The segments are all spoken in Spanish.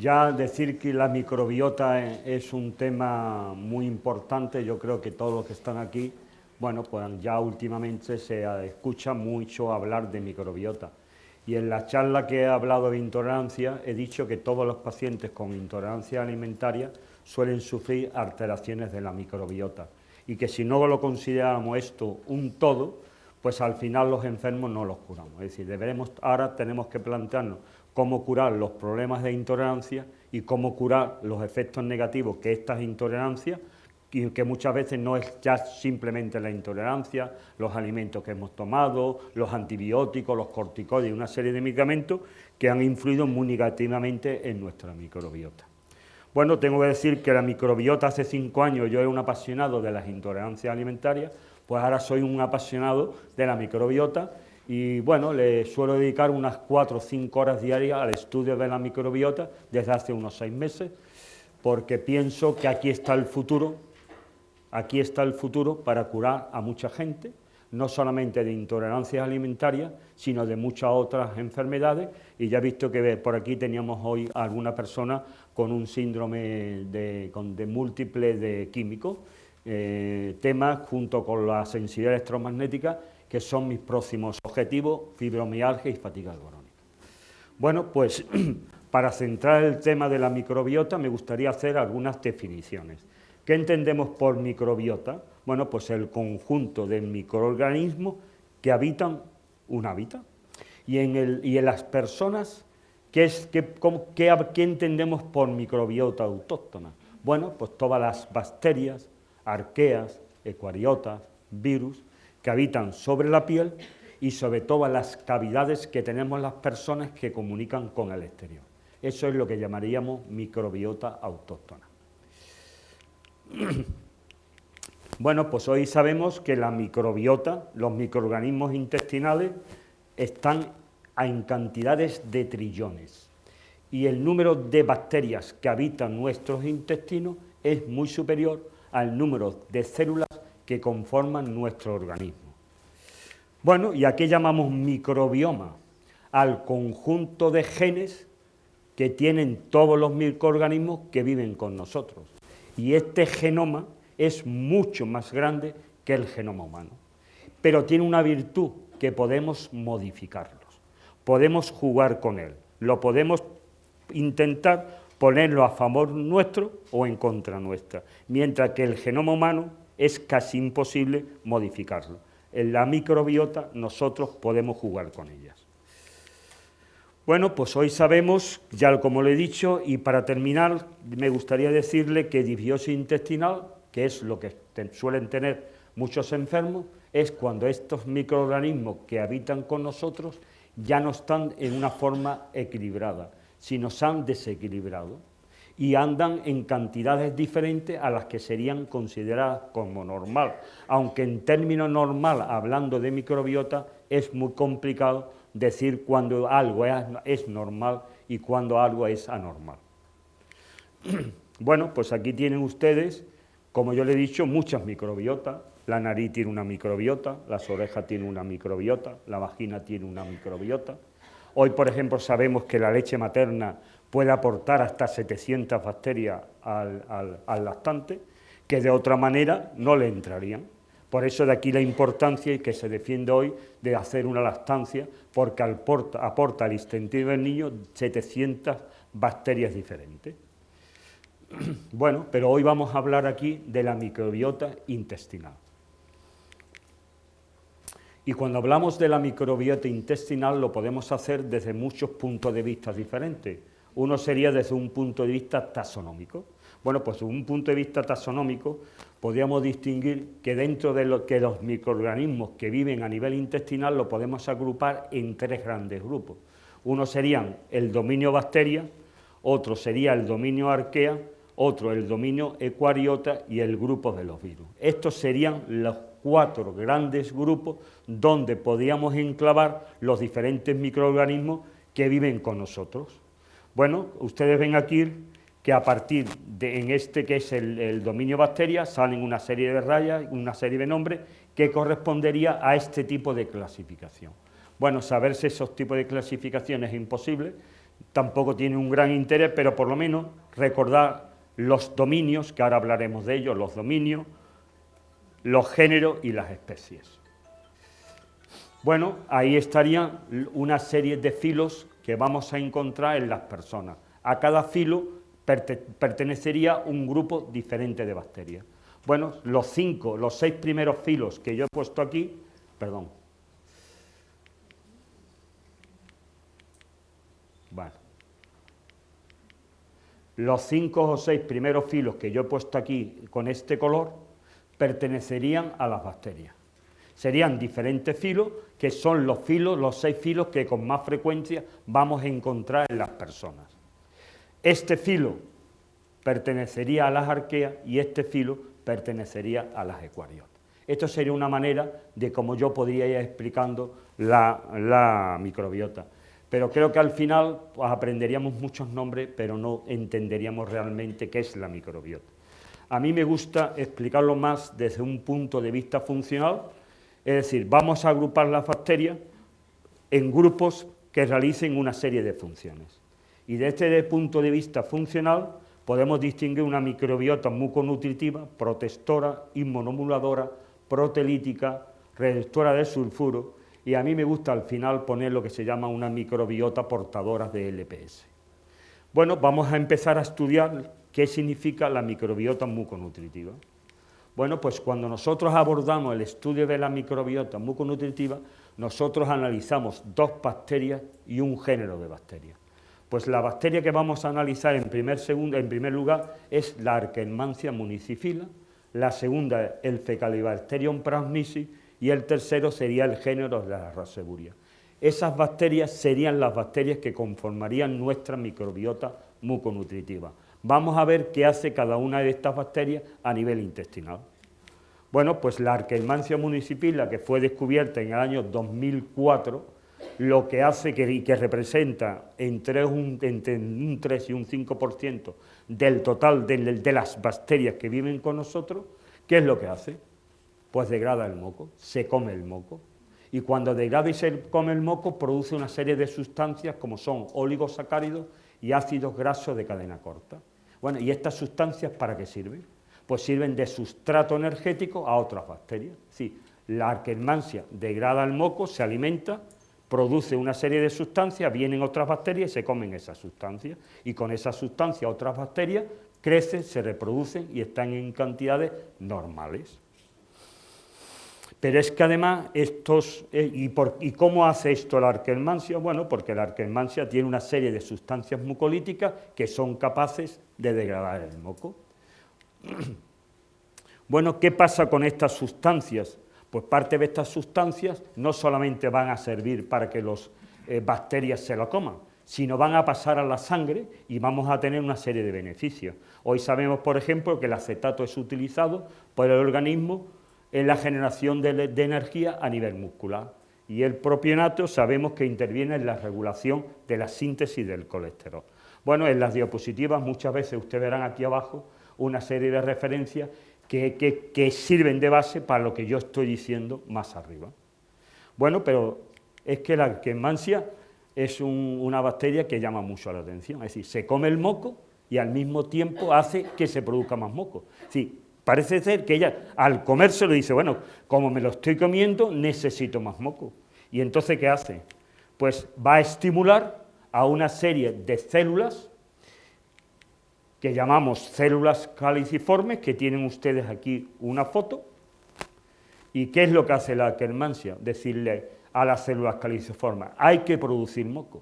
Ya decir que la microbiota es un tema muy importante, yo creo que todos los que están aquí, bueno, pues ya últimamente se escucha mucho hablar de microbiota. Y en la charla que he hablado de intolerancia, he dicho que todos los pacientes con intolerancia alimentaria suelen sufrir alteraciones de la microbiota. Y que si no lo consideramos esto un todo, pues al final los enfermos no los curamos. Es decir, ahora tenemos que plantearnos cómo curar los problemas de intolerancia y cómo curar los efectos negativos que estas intolerancias, y que muchas veces no es ya simplemente la intolerancia, los alimentos que hemos tomado, los antibióticos, los corticoides y una serie de medicamentos que han influido muy negativamente en nuestra microbiota. Bueno, tengo que decir que la microbiota hace 5 años yo era un apasionado de las intolerancias alimentarias, pues ahora soy un apasionado de la microbiota y bueno, le suelo dedicar unas 4 o 5 horas diarias al estudio de la microbiota desde hace unos 6 meses, porque pienso que aquí está el futuro para curar a mucha gente, no solamente de intolerancias alimentarias, sino de muchas otras enfermedades, y ya he visto que por aquí teníamos hoy a alguna persona con un síndrome de múltiple de químicos, temas junto con la sensibilidad electromagnética, que son mis próximos objetivos, fibromialgia y fatiga crónica. Bueno, pues para centrar el tema de la microbiota me gustaría hacer algunas definiciones. ¿Qué entendemos por microbiota? Bueno, pues el conjunto de microorganismos que habitan un hábitat. Y en las personas, ¿qué entendemos por microbiota autóctona? Bueno, pues todas las bacterias, arqueas, eucariotas, virus, que habitan sobre la piel y sobre todas las cavidades que tenemos las personas que comunican con el exterior. Eso es lo que llamaríamos microbiota autóctona. Bueno, pues hoy sabemos que la microbiota, los microorganismos intestinales, están en cantidades de trillones y el número de bacterias que habitan nuestros intestinos es muy superior al número de células que conforman nuestro organismo. Bueno, ¿y a qué llamamos microbioma? Al conjunto de genes que tienen todos los microorganismos que viven con nosotros. Y este genoma es mucho más grande que el genoma humano, pero tiene una virtud, que podemos modificarlos, podemos jugar con él, lo podemos intentar ponerlo a favor nuestro o en contra nuestra, mientras que el genoma humano es casi imposible modificarlo. En la microbiota nosotros podemos jugar con ellas. Bueno, pues hoy sabemos, ya como le he dicho, y para terminar me gustaría decirle que disbiosis intestinal, que es lo que suelen tener muchos enfermos, es cuando estos microorganismos que habitan con nosotros ya no están en una forma equilibrada, sino se han desequilibrado y andan en cantidades diferentes a las que serían consideradas como normal, aunque en términos normal, hablando de microbiota, es muy complicado decir cuándo algo es normal y cuándo algo es anormal. Bueno, pues aquí tienen ustedes, como yo le he dicho, muchas microbiotas. La nariz tiene una microbiota, las orejas tienen una microbiota, la vagina tiene una microbiota. Hoy, por ejemplo, sabemos que la leche materna puede aportar hasta 700 bacterias al lactante, que de otra manera no le entrarían. Por eso de aquí la importancia y que se defiende hoy de hacer una lactancia, porque aporta al intestino del niño 700 bacterias diferentes. Bueno, pero hoy vamos a hablar aquí de la microbiota intestinal. Y cuando hablamos de la microbiota intestinal lo podemos hacer desde muchos puntos de vista diferentes. Uno sería desde un punto de vista taxonómico. Bueno, pues desde un punto de vista taxonómico podríamos distinguir que dentro de los microorganismos que viven a nivel intestinal lo podemos agrupar en 3 grandes grupos. Uno serían el dominio bacteria, otro sería el dominio arquea, otro el dominio eucariota y el grupo de los virus. Estos serían los 4 grandes grupos donde podríamos enclavar los diferentes microorganismos que viven con nosotros. Bueno, ustedes ven aquí que a partir de en este que es el dominio bacteria salen una serie de rayas, una serie de nombres que correspondería a este tipo de clasificación. Bueno, saberse esos tipos de clasificación es imposible. tampoco tiene un gran interés, pero por lo menos recordar los dominios, que ahora hablaremos de ellos, los dominios, los géneros y las especies. Bueno, ahí estarían una serie de filos que vamos a encontrar en las personas. A cada filo pertenecería un grupo diferente de bacterias. Bueno, los 6 primeros filos que yo he puesto aquí, perdón. Bueno. Los 5 o 6 primeros filos que yo he puesto aquí con este color pertenecerían a las bacterias. Serían diferentes filos, que son los 6 filos que con más frecuencia vamos a encontrar en las personas. Este filo pertenecería a las arqueas y este filo pertenecería a las eucariotas. Esto sería una manera de cómo yo podría ir explicando la microbiota. Pero creo que al final pues, aprenderíamos muchos nombres, pero no entenderíamos realmente qué es la microbiota. A mí me gusta explicarlo más desde un punto de vista funcional, es decir, vamos a agrupar las bacterias en grupos que realicen una serie de funciones. Y desde este punto de vista funcional podemos distinguir una microbiota muconutritiva, protectora, inmunomoduladora, proteolítica, reductora de sulfuro, y a mí me gusta al final poner lo que se llama una microbiota portadora de LPS. Bueno, vamos a empezar a estudiar qué significa la microbiota muconutritiva. Bueno, pues cuando nosotros abordamos el estudio de la microbiota muconutritiva, nosotros analizamos 2 bacterias y un género de bacterias. Pues la bacteria que vamos a analizar en primer lugar es la Akkermansia municiphala, la segunda el Fecalibacterium plasmidis y el tercero sería el género de la Roseburia. Esas bacterias serían las bacterias que conformarían nuestra microbiota muconutritiva. Vamos a ver qué hace cada una de estas bacterias a nivel intestinal. Bueno, pues la Akkermansia municiphala, que fue descubierta en el año 2004, lo que hace que representa entre un 3 y un 5% del total de las bacterias que viven con nosotros, ¿qué es lo que hace? Pues degrada el moco, se come el moco. Y cuando degrada y se come el moco, produce una serie de sustancias como son oligosacáridos y ácidos grasos de cadena corta. Bueno, ¿y estas sustancias para qué sirven? Pues sirven de sustrato energético a otras bacterias. Sí, la Akkermansia degrada el moco, se alimenta, produce una serie de sustancias, vienen otras bacterias y se comen esas sustancias. Y con esas sustancias otras bacterias crecen, se reproducen y están en cantidades normales. Pero es que además, ¿y cómo hace esto la Akkermansia? Bueno, porque la Akkermansia tiene una serie de sustancias mucolíticas que son capaces de degradar el moco. Bueno, ¿qué pasa con estas sustancias? Pues parte de estas sustancias no solamente van a servir para que las bacterias se lo coman, sino van a pasar a la sangre y vamos a tener una serie de beneficios. Hoy sabemos, por ejemplo, que el acetato es utilizado por el organismo en la generación de energía a nivel muscular. Y el propionato sabemos que interviene en la regulación de la síntesis del colesterol. Bueno, en las diapositivas muchas veces ustedes verán aquí abajo una serie de referencias que sirven de base para lo que yo estoy diciendo más arriba. Bueno, pero es que la Akkermansia es una bacteria que llama mucho la atención. Es decir, se come el moco y al mismo tiempo hace que se produzca más moco. Sí, parece ser que ella, al comérselo, dice, bueno, como me lo estoy comiendo, necesito más moco. Y entonces, ¿qué hace? Pues va a estimular a una serie de células que llamamos células caliciformes, que tienen ustedes aquí una foto. ¿Y qué es lo que hace la Akkermansia? Decirle a las células caliciformes, hay que producir moco.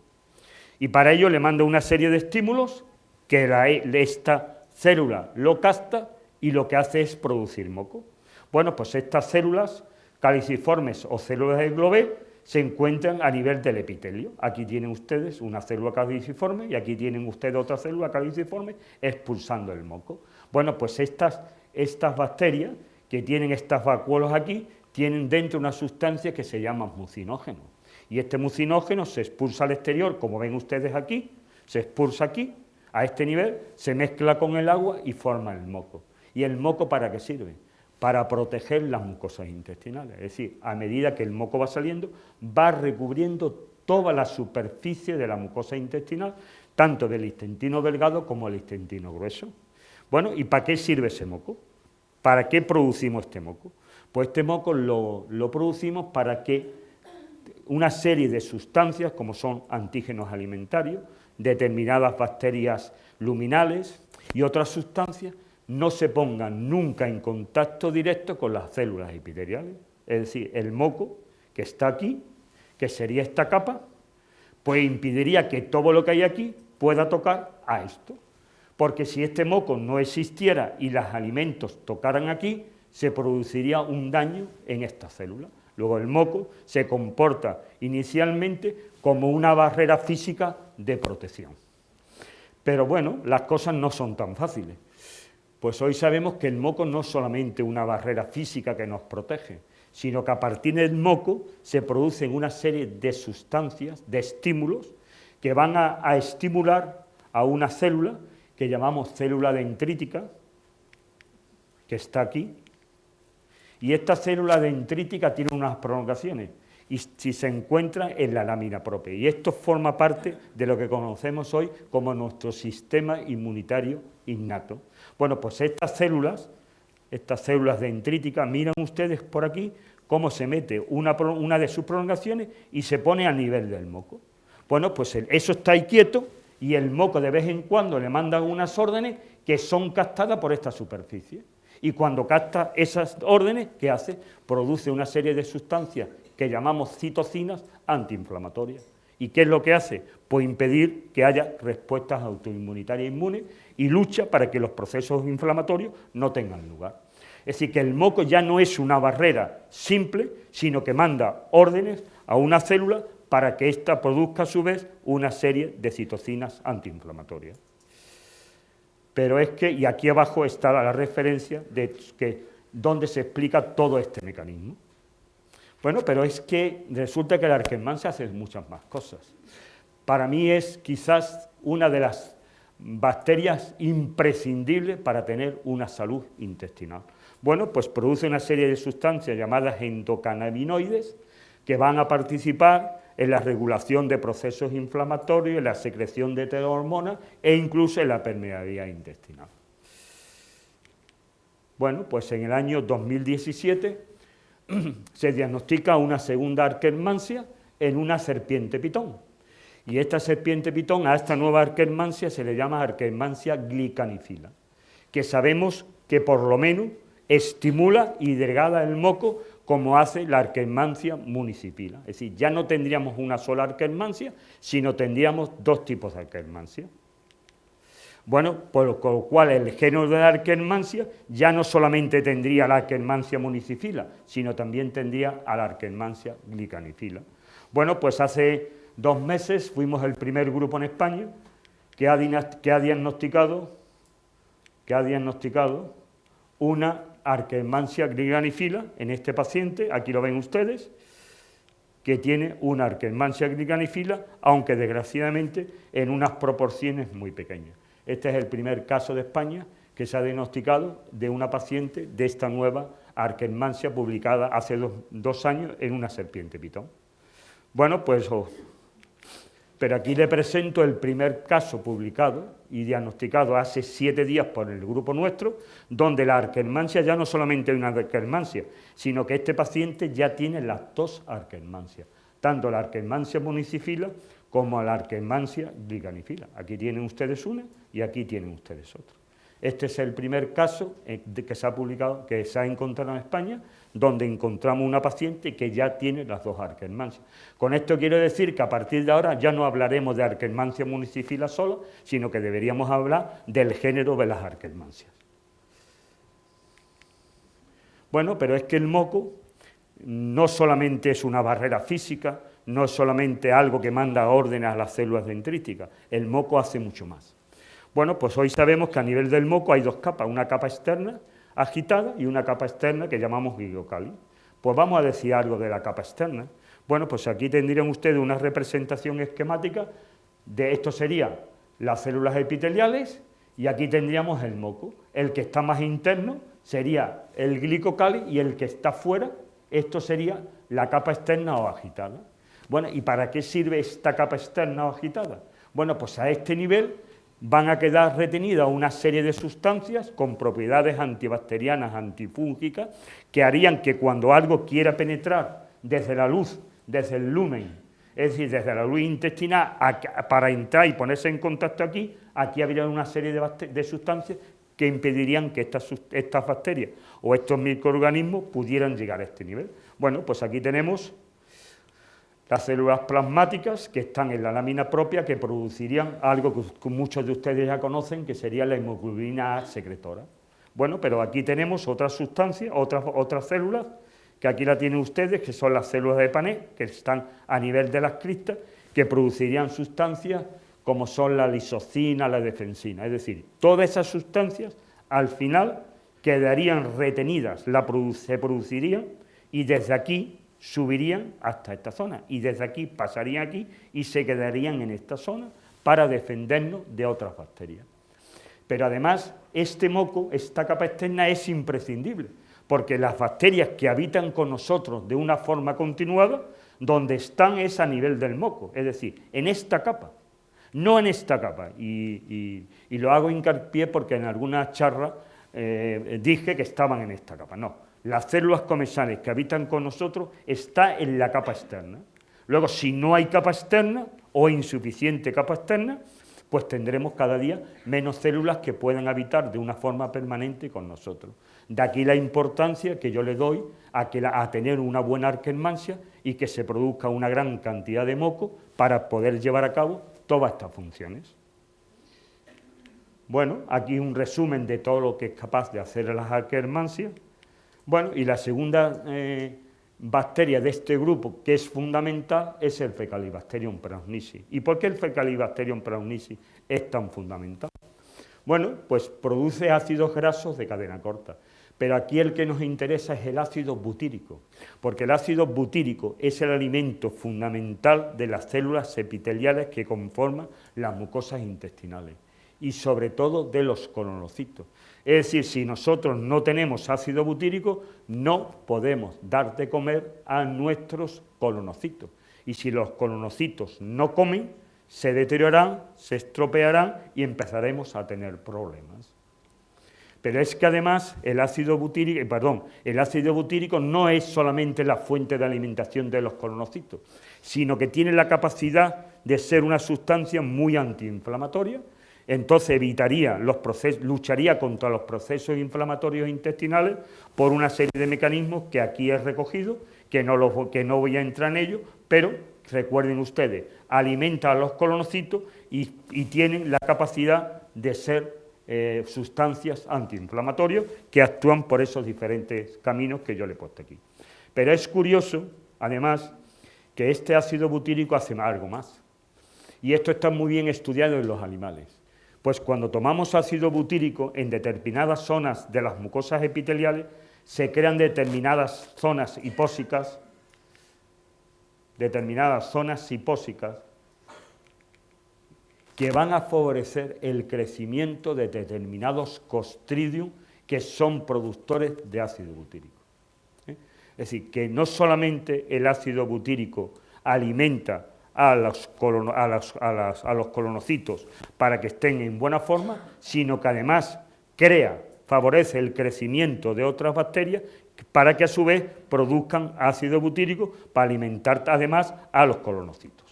Y para ello le manda una serie de estímulos que esta célula lo capta y lo que hace es producir moco. Bueno, pues estas células caliciformes o células de Globé se encuentran a nivel del epitelio. Aquí tienen ustedes una célula caliciforme y aquí tienen ustedes otra célula caliciforme expulsando el moco. Bueno, pues estas bacterias que tienen estas vacuolas aquí tienen dentro una sustancia que se llama mucinógeno. Y este mucinógeno se expulsa al exterior, como ven ustedes aquí, se expulsa aquí, a este nivel, se mezcla con el agua y forma el moco. ¿Y el moco para qué sirve? Para proteger las mucosas intestinales. Es decir, a medida que el moco va saliendo, va recubriendo toda la superficie de la mucosa intestinal, tanto del intestino delgado como del intestino grueso. Bueno, ¿y para qué sirve ese moco? ¿Para qué producimos este moco? Pues este moco lo producimos para que una serie de sustancias, como son antígenos alimentarios, determinadas bacterias luminales y otras sustancias, no se pongan nunca en contacto directo con las células epiteliales. Es decir, el moco que está aquí, que sería esta capa, pues impediría que todo lo que hay aquí pueda tocar a esto. Porque si este moco no existiera y los alimentos tocaran aquí, se produciría un daño en estas células. Luego el moco se comporta inicialmente como una barrera física de protección. Pero bueno, las cosas no son tan fáciles. Pues hoy sabemos que el moco no es solamente una barrera física que nos protege, sino que a partir del moco se producen una serie de sustancias, de estímulos, que van a estimular a una célula que llamamos célula dendrítica, que está aquí, y esta célula dendrítica tiene unas prolongaciones, y si se encuentra en la lámina propia. Y esto forma parte de lo que conocemos hoy como nuestro sistema inmunitario innato. Bueno, pues estas células dendríticas, miren ustedes por aquí cómo se mete una de sus prolongaciones y se pone a nivel del moco. Bueno, pues eso está ahí quieto y el moco de vez en cuando le manda unas órdenes que son captadas por esta superficie. Y cuando capta esas órdenes, ¿qué hace? Produce una serie de sustancias que llamamos citocinas antiinflamatorias. ¿Y qué es lo que hace? Pues impedir que haya respuestas autoinmunitarias inmunes y lucha para que los procesos inflamatorios no tengan lugar. Es decir, que el moco ya no es una barrera simple, sino que manda órdenes a una célula para que ésta produzca a su vez una serie de citocinas antiinflamatorias. Pero es que, y aquí abajo está la referencia de donde se explica todo este mecanismo. Bueno, pero es que resulta que la Arquemania hace muchas más cosas. Para mí es quizás una de las bacterias imprescindibles para tener una salud intestinal. Bueno, pues produce una serie de sustancias llamadas endocannabinoides que van a participar en la regulación de procesos inflamatorios, en la secreción de hormonas e incluso en la permeabilidad intestinal. Bueno, pues en el año 2017 se diagnostica una segunda Arquemania en una serpiente pitón. Y esta serpiente pitón, a esta nueva Arquemania se le llama Arquemania glicanifila, que sabemos que por lo menos estimula y degrada el moco como hace la Arquemania municipila. Es decir, ya no tendríamos una sola Arquemania, sino tendríamos dos tipos de Arquemania. Bueno, por lo cual el género de la Arquemania ya no solamente tendría la Arquemania municipila, sino también tendría a la Arquemania glicanifila. Bueno, pues hace 2 meses fuimos el primer grupo en España que ha diagnosticado una Arquemania glicanifila en este paciente, aquí lo ven ustedes, que tiene una Arquemania glicanifila, aunque desgraciadamente en unas proporciones muy pequeñas. Este es el primer caso de España que se ha diagnosticado de una paciente de esta nueva Arquemania publicada hace 2 años en una serpiente pitón. Bueno, pues, pero aquí le presento el primer caso publicado y diagnosticado hace 7 días por el grupo nuestro, donde la Arquemania ya no solamente es una Arquemania, sino que este paciente ya tiene las 2 Arquemanias, tanto la Arquemania municipila como la Arquemania glicanifila. Aquí tienen ustedes una y aquí tienen ustedes otra. Este es el primer caso que se ha publicado, que se ha encontrado en España, donde encontramos una paciente que ya tiene las 2 Arquemanias. Con esto quiero decir que a partir de ahora ya no hablaremos de Arquemania municipila solo, sino que deberíamos hablar del género de las Arquemanias. Bueno, pero es que el moco no solamente es una barrera física, no es solamente algo que manda órdenes a las células dendríticas, el moco hace mucho más. Bueno, pues hoy sabemos que a nivel del moco hay 2 capas, una capa externa agitada y una capa externa que llamamos gliocali. Pues vamos a decir algo de la capa externa. Bueno, pues aquí tendrían ustedes una representación esquemática de esto serían las células epiteliales y aquí tendríamos el moco. El que está más interno sería el glicocali y el que está fuera, esto sería la capa externa o agitada. Bueno, ¿y para qué sirve esta capa externa o agitada? Bueno, pues a este nivel van a quedar retenidas una serie de sustancias con propiedades antibacterianas, antifúngicas, que harían que cuando algo quiera penetrar desde la luz, desde el lumen, es decir, desde la luz intestinal, para entrar y ponerse en contacto aquí habría una serie de sustancias que impedirían que estas bacterias o estos microorganismos pudieran llegar a este nivel. Bueno, pues aquí tenemos las células plasmáticas que están en la lámina propia, que producirían algo que muchos de ustedes ya conocen, que sería la hemoglobina A secretora. Bueno, pero aquí tenemos otras sustancias, otras células, que aquí la tienen ustedes, que son las células de Panet, que están a nivel de las cristas, que producirían sustancias como son la lisocina, la defensina. Es decir, todas esas sustancias, al final, quedarían retenidas, se producirían, y desde aquí subirían hasta esta zona, y desde aquí pasarían aquí y se quedarían en esta zona para defendernos de otras bacterias. Pero además, este moco, esta capa externa es imprescindible, porque las bacterias que habitan con nosotros de una forma continuada, donde están es a nivel del moco, es decir, en esta capa, no en esta capa, y lo hago hincapié porque en algunas charlas dije que estaban en esta capa, no. Las células comensales que habitan con nosotros están en la capa externa. Luego, si no hay capa externa o insuficiente capa externa, pues tendremos cada día menos células que puedan habitar de una forma permanente con nosotros. De aquí la importancia que yo le doy a tener una buena arquemansia y que se produzca una gran cantidad de moco para poder llevar a cabo todas estas funciones. Bueno, aquí un resumen de todo lo que es capaz de hacer las arquemansias. Bueno, y la segunda bacteria de este grupo, que es fundamental, es el Fecalibacterium prausnitzii. ¿Y por qué el Fecalibacterium prausnitzii es tan fundamental? Bueno, pues produce ácidos grasos de cadena corta, pero aquí el que nos interesa es el ácido butírico, porque el ácido butírico es el alimento fundamental de las células epiteliales que conforman las mucosas intestinales, y sobre todo de los colonocitos. Es decir, si nosotros no tenemos ácido butírico, no podemos dar de comer a nuestros colonocitos. Y si los colonocitos no comen, se deteriorarán, se estropearán y empezaremos a tener problemas. Pero es que además el ácido butírico no es solamente la fuente de alimentación de los colonocitos, sino que tiene la capacidad de ser una sustancia muy antiinflamatoria. Entonces lucharía contra los procesos inflamatorios intestinales por una serie de mecanismos que aquí he recogido, que no voy a entrar en ellos, pero recuerden ustedes, alimenta a los colonocitos y tienen la capacidad de ser sustancias antiinflamatorias que actúan por esos diferentes caminos que yo le he puesto aquí. Pero es curioso, además, que este ácido butírico hace algo más, y esto está muy bien estudiado en los animales. Pues cuando tomamos ácido butírico en determinadas zonas de las mucosas epiteliales, se crean determinadas zonas hipóxicas, que van a favorecer el crecimiento de determinados Clostridium que son productores de ácido butírico. Es decir, que no solamente el ácido butírico alimenta a los colonocitos para que estén en buena forma, sino que además favorece el crecimiento de otras bacterias para que a su vez produzcan ácido butírico para alimentar además a los colonocitos.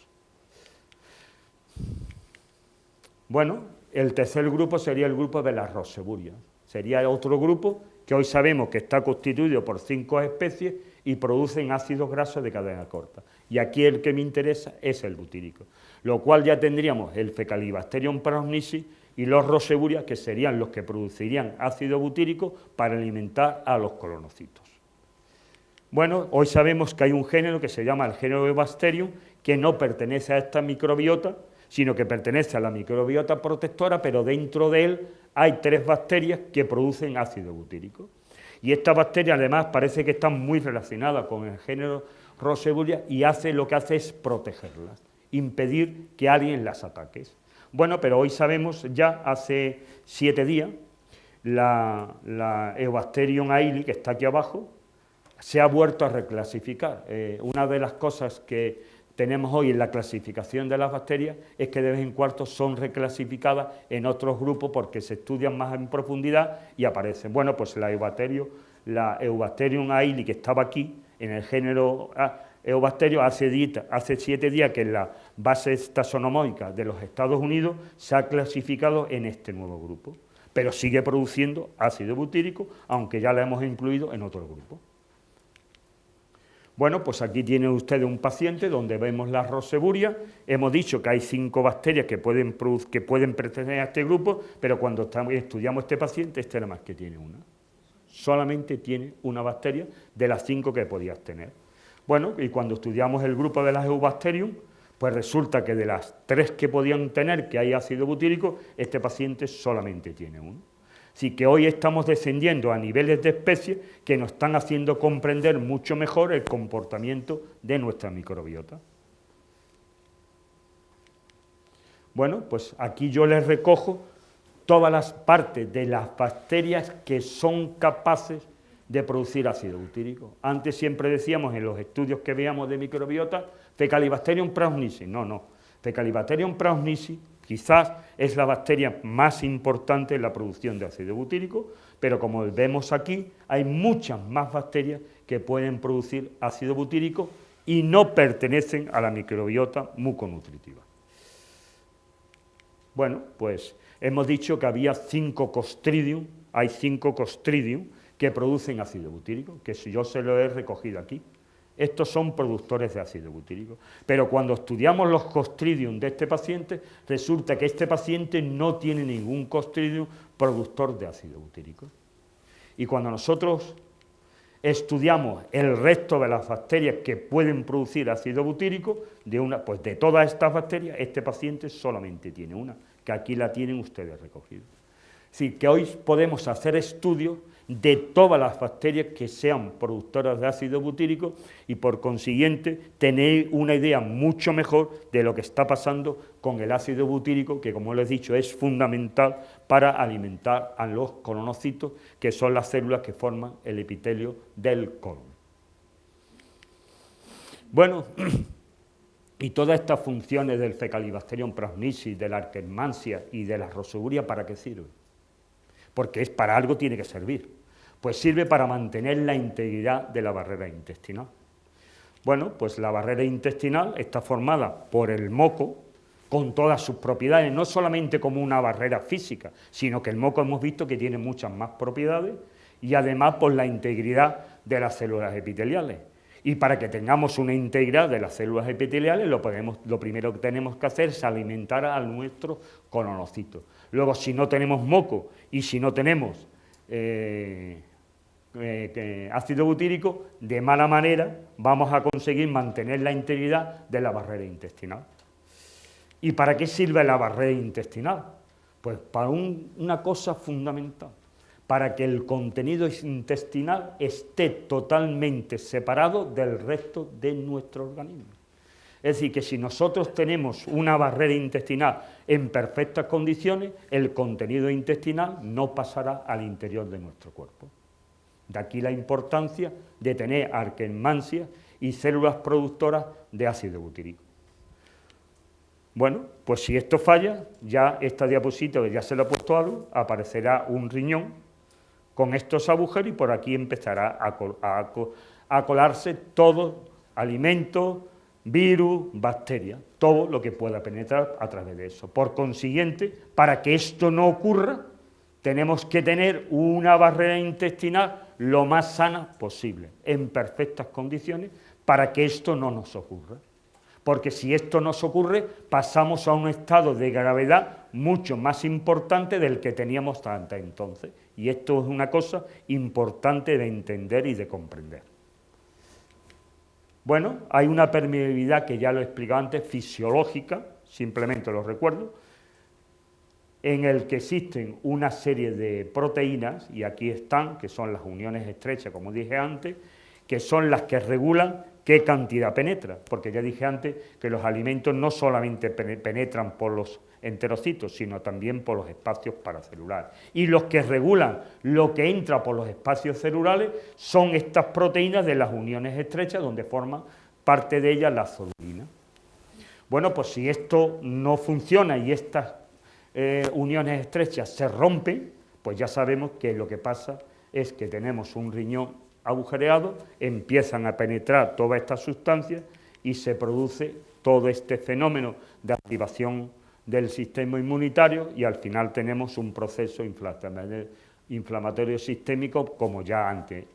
Bueno, el tercer grupo sería el grupo de las roseburias. Sería otro grupo que hoy sabemos que está constituido por 5 especies y producen ácidos grasos de cadena corta. Y aquí el que me interesa es el butírico, lo cual ya tendríamos el Fecalibacterium prausnitzii y los roseburias, que serían los que producirían ácido butírico para alimentar a los colonocitos. Bueno, hoy sabemos que hay un género que se llama el género de Bacterium, que no pertenece a esta microbiota, sino que pertenece a la microbiota protectora, pero dentro de él hay 3 bacterias que producen ácido butírico. Y estas bacterias además parece que están muy relacionadas con el género Roseburia y lo que hace es protegerlas, impedir que alguien las ataque. Bueno, pero hoy sabemos ya, hace 7 días, la Eubacterium aili, que está aquí abajo, se ha vuelto a reclasificar. Una de las cosas que tenemos hoy en la clasificación de las bacterias es que de vez en cuando son reclasificadas en otros grupos porque se estudian más en profundidad y aparecen. Bueno, pues la Eubacterium aili, que estaba aquí, en el género Eubacterium, hace 7 días que en la base taxonómica de los Estados Unidos se ha clasificado en este nuevo grupo, pero sigue produciendo ácido butírico, aunque ya la hemos incluido en otro grupo. Bueno, pues aquí tienen ustedes un paciente donde vemos la roseburia. Hemos dicho que hay 5 bacterias que pueden pertenecer a este grupo, pero cuando estudiamos este paciente, este nada más que tiene una. Solamente tiene una bacteria de las 5 que podías tener. Bueno, y cuando estudiamos el grupo de las Eubacterium, pues resulta que de las 3 que podían tener que hay ácido butírico, este paciente solamente tiene uno. Así que hoy estamos descendiendo a niveles de especies que nos están haciendo comprender mucho mejor el comportamiento de nuestra microbiota. Bueno, pues aquí yo les recojo todas las partes de las bacterias que son capaces de producir ácido butírico. Antes siempre decíamos en los estudios que veíamos de microbiota, Fecalibacterium prausnitzii. No. Fecalibacterium prausnitzii quizás es la bacteria más importante en la producción de ácido butírico, pero como vemos aquí, hay muchas más bacterias que pueden producir ácido butírico y no pertenecen a la microbiota muconutritiva. Bueno, pues hemos dicho que había 5 Clostridium, hay 5 Clostridium que producen ácido butírico, que si yo se lo he recogido aquí. Estos son productores de ácido butírico. Pero cuando estudiamos los Clostridium de este paciente, resulta que este paciente no tiene ningún Clostridium productor de ácido butírico. Y cuando nosotros estudiamos el resto de las bacterias que pueden producir ácido butírico, pues de todas estas bacterias, este paciente solamente tiene una, que aquí la tienen ustedes recogida. Así que hoy podemos hacer estudios de todas las bacterias que sean productoras de ácido butírico y por consiguiente tener una idea mucho mejor de lo que está pasando con el ácido butírico, que como les he dicho es fundamental para alimentar a los colonocitos, que son las células que forman el epitelio del colon. Bueno, y todas estas funciones del Fecalibacterium prausnitzii, de la Akkermansia y de la roseburia, ¿para qué sirven? Porque para algo tiene que servir. Pues sirve para mantener la integridad de la barrera intestinal. Bueno, pues la barrera intestinal está formada por el moco, con todas sus propiedades, no solamente como una barrera física, sino que el moco hemos visto que tiene muchas más propiedades, y además por la integridad de las células epiteliales. Y para que tengamos una integridad de las células epiteliales, lo primero que tenemos que hacer es alimentar a nuestros colonocitos. Luego, si no tenemos moco y si no tenemos ácido butírico, de mala manera vamos a conseguir mantener la integridad de la barrera intestinal. ¿Y para qué sirve la barrera intestinal? Pues para una cosa fundamental, para que el contenido intestinal esté totalmente separado del resto de nuestro organismo. Es decir, que si nosotros tenemos una barrera intestinal en perfectas condiciones, el contenido intestinal no pasará al interior de nuestro cuerpo. De aquí la importancia de tener Akkermansia y células productoras de ácido butírico. Bueno, pues si esto falla, ya esta diapositiva ya se la he puesto algo, aparecerá un riñón con estos agujeros y por aquí empezará a colarse todo alimento, virus, bacterias, todo lo que pueda penetrar a través de eso. Por consiguiente, para que esto no ocurra, tenemos que tener una barrera intestinal lo más sana posible, en perfectas condiciones, para que esto no nos ocurra. Porque si esto nos ocurre, pasamos a un estado de gravedad mucho más importante del que teníamos hasta entonces. Y esto es una cosa importante de entender y de comprender. Bueno, hay una permeabilidad que ya lo he explicado antes, fisiológica, simplemente lo recuerdo, en el que existen una serie de proteínas, y aquí están, que son las uniones estrechas, como dije antes, que son las que regulan qué cantidad penetra, porque ya dije antes que los alimentos no solamente penetran por los enterocitos, sino también por los espacios paracelulares. Y los que regulan lo que entra por los espacios celulares son estas proteínas de las uniones estrechas, donde forman parte de ellas la zonulina. Bueno, pues si esto no funciona y estas uniones estrechas se rompen, pues ya sabemos que lo que pasa es que tenemos un riñón agujereado, empiezan a penetrar todas estas sustancias y se produce todo este fenómeno de activación del sistema inmunitario y al final tenemos un proceso inflamatorio sistémico, como ya antes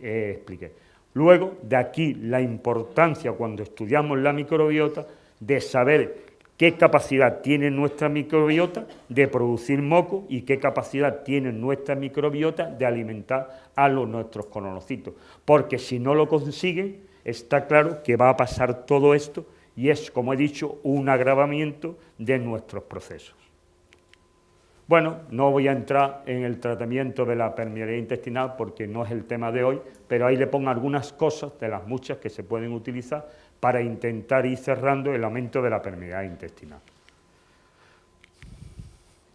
expliqué. Luego, de aquí la importancia, cuando estudiamos la microbiota, de saber qué capacidad tiene nuestra microbiota de producir moco y qué capacidad tiene nuestra microbiota de alimentar a nuestros colonocitos. Porque si no lo consiguen, está claro que va a pasar todo esto y es, como he dicho, un agravamiento de nuestros procesos. Bueno, no voy a entrar en el tratamiento de la permeabilidad intestinal porque no es el tema de hoy, pero ahí le pongo algunas cosas de las muchas que se pueden utilizar para intentar ir cerrando el aumento de la permeabilidad intestinal.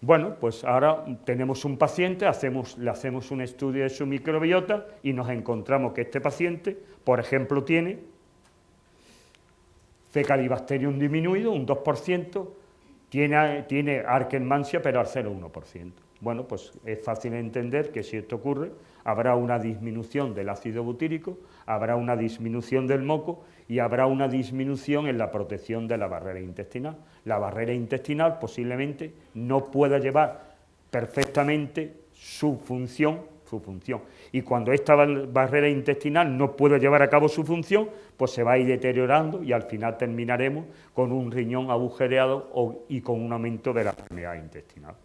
Bueno, pues ahora tenemos un paciente, le hacemos un estudio de su microbiota y nos encontramos que este paciente, por ejemplo, tiene Fecalibacterium disminuido, un 2%, tiene Akkermansia, pero al 0,1%. Bueno, pues es fácil de entender que si esto ocurre, habrá una disminución del ácido butírico, habrá una disminución del moco y habrá una disminución en la protección de la barrera intestinal. La barrera intestinal posiblemente no pueda llevar perfectamente su función. Y cuando esta barrera intestinal no pueda llevar a cabo su función, pues se va a ir deteriorando y al final terminaremos con un riñón agujereado y con un aumento de la permeabilidad intestinal.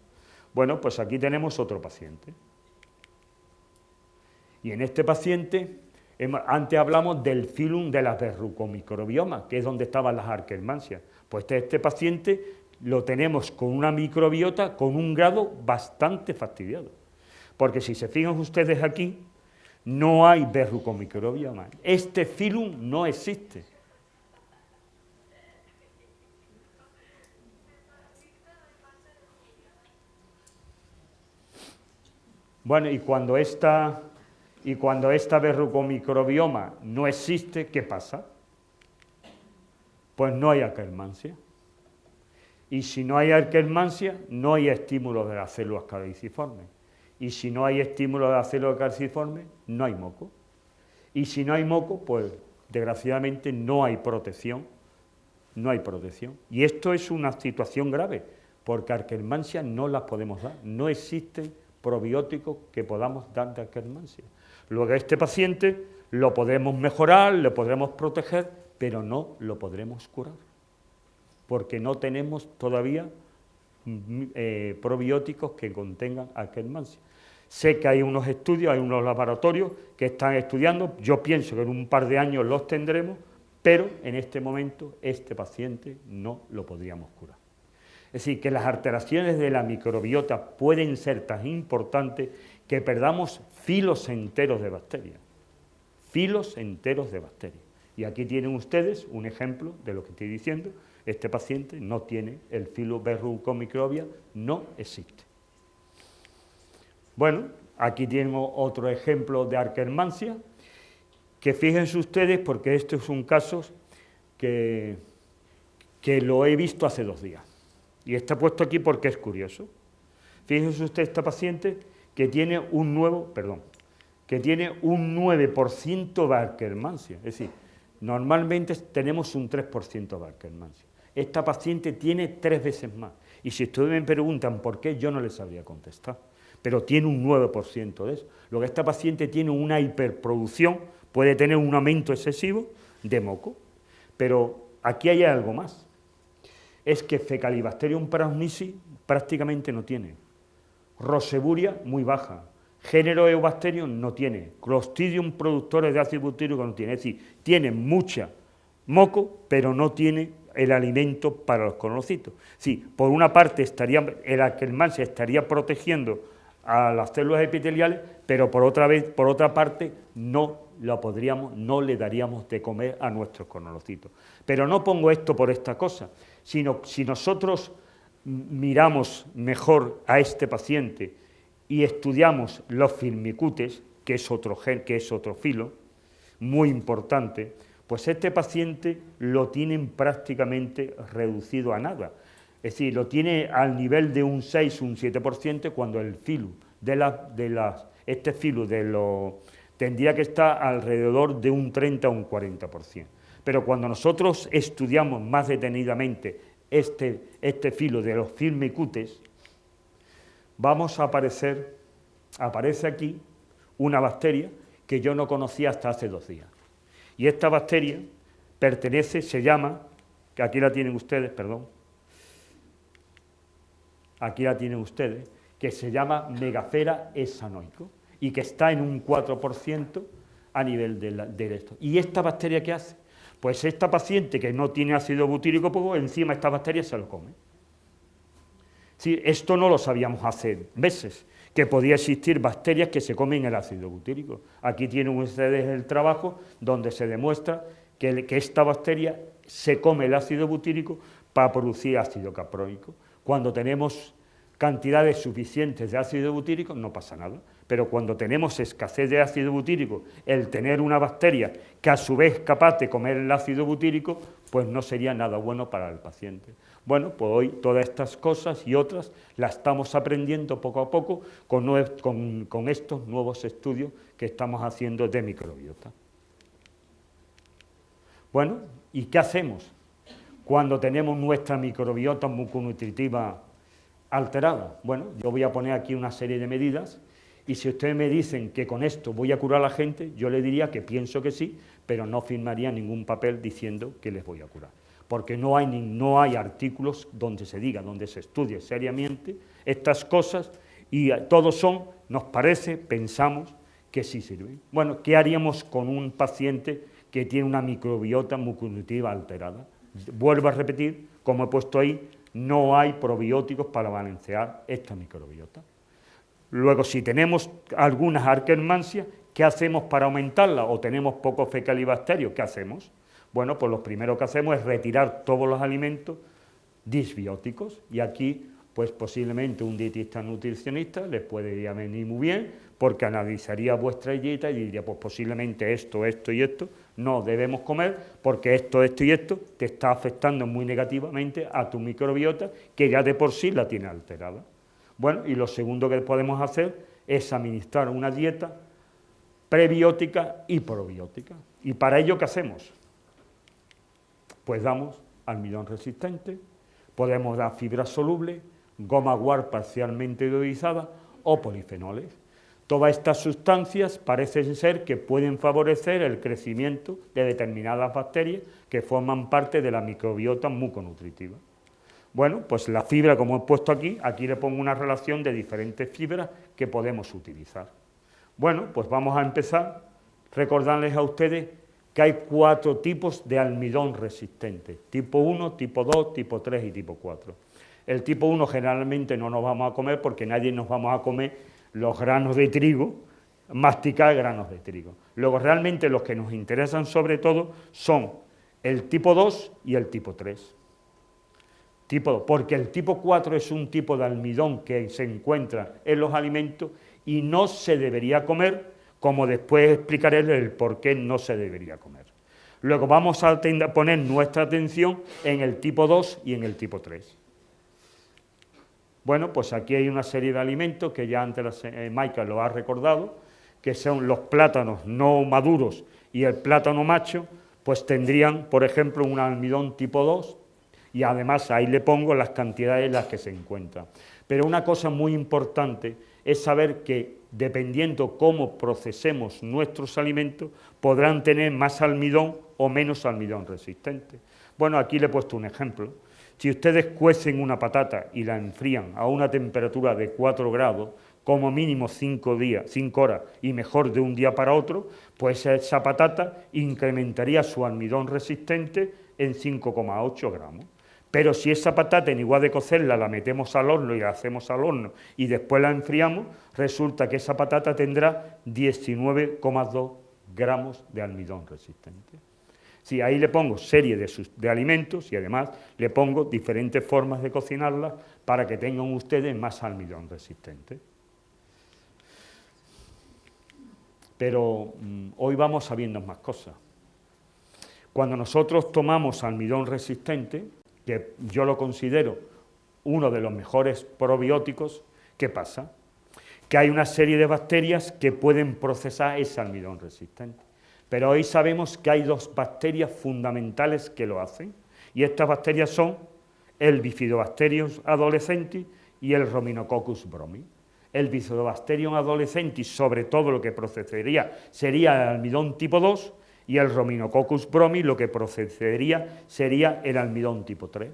Bueno, pues aquí tenemos otro paciente. Y en este paciente, antes hablamos del filum de las verrucomicrobiomas, que es donde estaban las Akkermansias. Pues este paciente lo tenemos con una microbiota con un grado bastante fastidiado. Porque si se fijan ustedes aquí, no hay verrucomicrobioma. Este filum no existe. Bueno, y cuando esta verrucomicrobioma no existe, ¿qué pasa? Pues no hay Akkermansia. Y si no hay Akkermansia, no hay estímulos de las células caliciformes. Y si no hay estímulo de la célula calciforme, no hay moco. Y si no hay moco, pues desgraciadamente no hay protección. No hay protección. Y esto es una situación grave, porque Akkermansia no las podemos dar. No existen probióticos que podamos dar de Akkermansia. Luego a este paciente lo podemos mejorar, le podremos proteger, pero no lo podremos curar, porque no tenemos todavía probióticos que contengan Akkermansia. Sé que hay unos estudios, hay unos laboratorios que están estudiando, yo pienso que en un par de años los tendremos, pero en este momento este paciente no lo podríamos curar. Es decir, que las alteraciones de la microbiota pueden ser tan importantes que perdamos filos enteros de bacterias. Filos enteros de bacterias. Y aquí tienen ustedes un ejemplo de lo que estoy diciendo. Este paciente no tiene el filo verrucomicrobia, no existe. Bueno, aquí tenemos otro ejemplo de Akkermansia, que fíjense ustedes, porque este es un caso que lo he visto hace 2 días. Y está puesto aquí porque es curioso. Fíjense usted esta paciente que tiene un 9% de Akkermansia. Es decir, normalmente tenemos un 3% de Akkermansia. Esta paciente tiene 3 veces más. Y si ustedes me preguntan por qué, yo no les sabría contestar. Pero tiene un 9% de eso. Lo que esta paciente tiene una hiperproducción, puede tener un aumento excesivo de moco. Pero aquí hay algo más. Es que Fecalibacterium pneumoniae prácticamente no tiene. Roseburia muy baja. Género Eubacterium no tiene. Clostridium productores de ácido butírico no tiene. Es decir, tiene mucha moco, pero no tiene el alimento para los colonocitos. Sí, por una parte el Akkermansia estaría protegiendo a las células epiteliales, pero por otra parte no le daríamos de comer a nuestros colonocitos. Pero no pongo esto por esta cosa, sino si nosotros miramos mejor a este paciente y estudiamos los firmicutes, que es otro filo muy importante, Pues este paciente lo tienen prácticamente reducido a nada. Es decir, lo tiene al nivel de un 6, un 7%, cuando el filo este filo tendría que estar alrededor de un 30 o un 40%. Pero cuando nosotros estudiamos más detenidamente este filo de los firmicutes, aparece aquí una bacteria que yo no conocía hasta hace 2 días. Y esta bacteria se llama, que aquí la tienen ustedes, perdón, aquí la tienen ustedes, que se llama Megafera hexanoico y que está en un 4% a nivel de esto. ¿Y esta bacteria qué hace? Pues esta paciente que no tiene ácido butírico, pues encima esta bacteria se lo come. Sí, esto no lo sabíamos hace meses, que podía existir bacterias que se comen el ácido butírico. Aquí tienen ustedes el trabajo donde se demuestra que esta bacteria se come el ácido butírico para producir ácido caproico. Cuando tenemos cantidades suficientes de ácido butírico no pasa nada, pero cuando tenemos escasez de ácido butírico, el tener una bacteria que a su vez es capaz de comer el ácido butírico, pues no sería nada bueno para el paciente. Bueno, pues hoy todas estas cosas y otras las estamos aprendiendo poco a poco con estos nuevos estudios que estamos haciendo de microbiota. Bueno, ¿y qué hacemos cuando tenemos nuestra microbiota muconutritiva alterada? Bueno, yo voy a poner aquí una serie de medidas y si ustedes me dicen que con esto voy a curar a la gente, yo le diría que pienso que sí, pero no firmaría ningún papel diciendo que les voy a curar, porque no hay artículos donde se diga, donde se estudie seriamente estas cosas y todos nos parece, pensamos que sí sirven. Bueno, ¿qué haríamos con un paciente que tiene una microbiota muconutritiva alterada? Vuelvo a repetir, como he puesto ahí, no hay probióticos para balancear esta microbiota. Luego, si tenemos algunas Akkermansia, ¿qué hacemos para aumentarla? O tenemos poco fecalibacterio, ¿qué hacemos? Bueno, pues lo primero que hacemos es retirar todos los alimentos disbióticos y aquí, pues posiblemente un dietista nutricionista les puede venir muy bien porque analizaría vuestra dieta y diría, pues posiblemente esto, esto y esto no debemos comer porque esto y esto te está afectando muy negativamente a tu microbiota que ya de por sí la tiene alterada. Bueno, y lo segundo que podemos hacer es administrar una dieta prebiótica y probiótica. ¿Y para ello qué hacemos? Pues damos almidón resistente, podemos dar fibra soluble, goma guar parcialmente iodizada o polifenoles. Todas estas sustancias parecen ser que pueden favorecer el crecimiento de determinadas bacterias que forman parte de la microbiota muconutritiva. Bueno, pues la fibra, como he puesto aquí le pongo una relación de diferentes fibras que podemos utilizar. Bueno, pues vamos a empezar recordándoles a ustedes que hay 4 tipos de almidón resistente, tipo 1, tipo 2, tipo 3 y tipo 4. El tipo 1 generalmente no nos vamos a comer porque nadie nos vamos a comer los granos de trigo, masticar granos de trigo. Luego realmente los que nos interesan sobre todo son el tipo 2 y el tipo 3. Porque el tipo 4 es un tipo de almidón que se encuentra en los alimentos y no se debería comer, como después explicaré el por qué no se debería comer. Luego vamos a poner nuestra atención en el tipo 2 y en el tipo 3. Bueno, pues aquí hay una serie de alimentos que ya antes Michael lo ha recordado, que son los plátanos no maduros y el plátano macho, pues tendrían, por ejemplo, un almidón tipo 2, y además ahí le pongo las cantidades en las que se encuentran. Pero una cosa muy importante es saber que dependiendo cómo procesemos nuestros alimentos, podrán tener más almidón o menos almidón resistente. Bueno, aquí le he puesto un ejemplo. Si ustedes cuecen una patata y la enfrían a una temperatura de 4 grados, como mínimo 5 horas y mejor de un día para otro, pues esa patata incrementaría su almidón resistente en 5,8 gramos. Pero si esa patata en igual de cocerla la metemos al horno y la hacemos al horno y después la enfriamos, resulta que esa patata tendrá 19,2 gramos de almidón resistente. Sí, ahí le pongo serie de alimentos y además le pongo diferentes formas de cocinarlas para que tengan ustedes más almidón resistente. Pero hoy vamos sabiendo más cosas. Cuando nosotros tomamos almidón resistente, que yo lo considero uno de los mejores probióticos, ¿qué pasa? Que hay una serie de bacterias que pueden procesar ese almidón resistente. Pero hoy sabemos que hay dos bacterias fundamentales que lo hacen, y estas bacterias son el Bifidobacterium adolescentis y el Rhominococcus bromi. El Bifidobacterium adolescentis, sobre todo, lo que procesaría sería el almidón tipo 2, y el Rhominococcus bromi lo que procesaría sería el almidón tipo 3.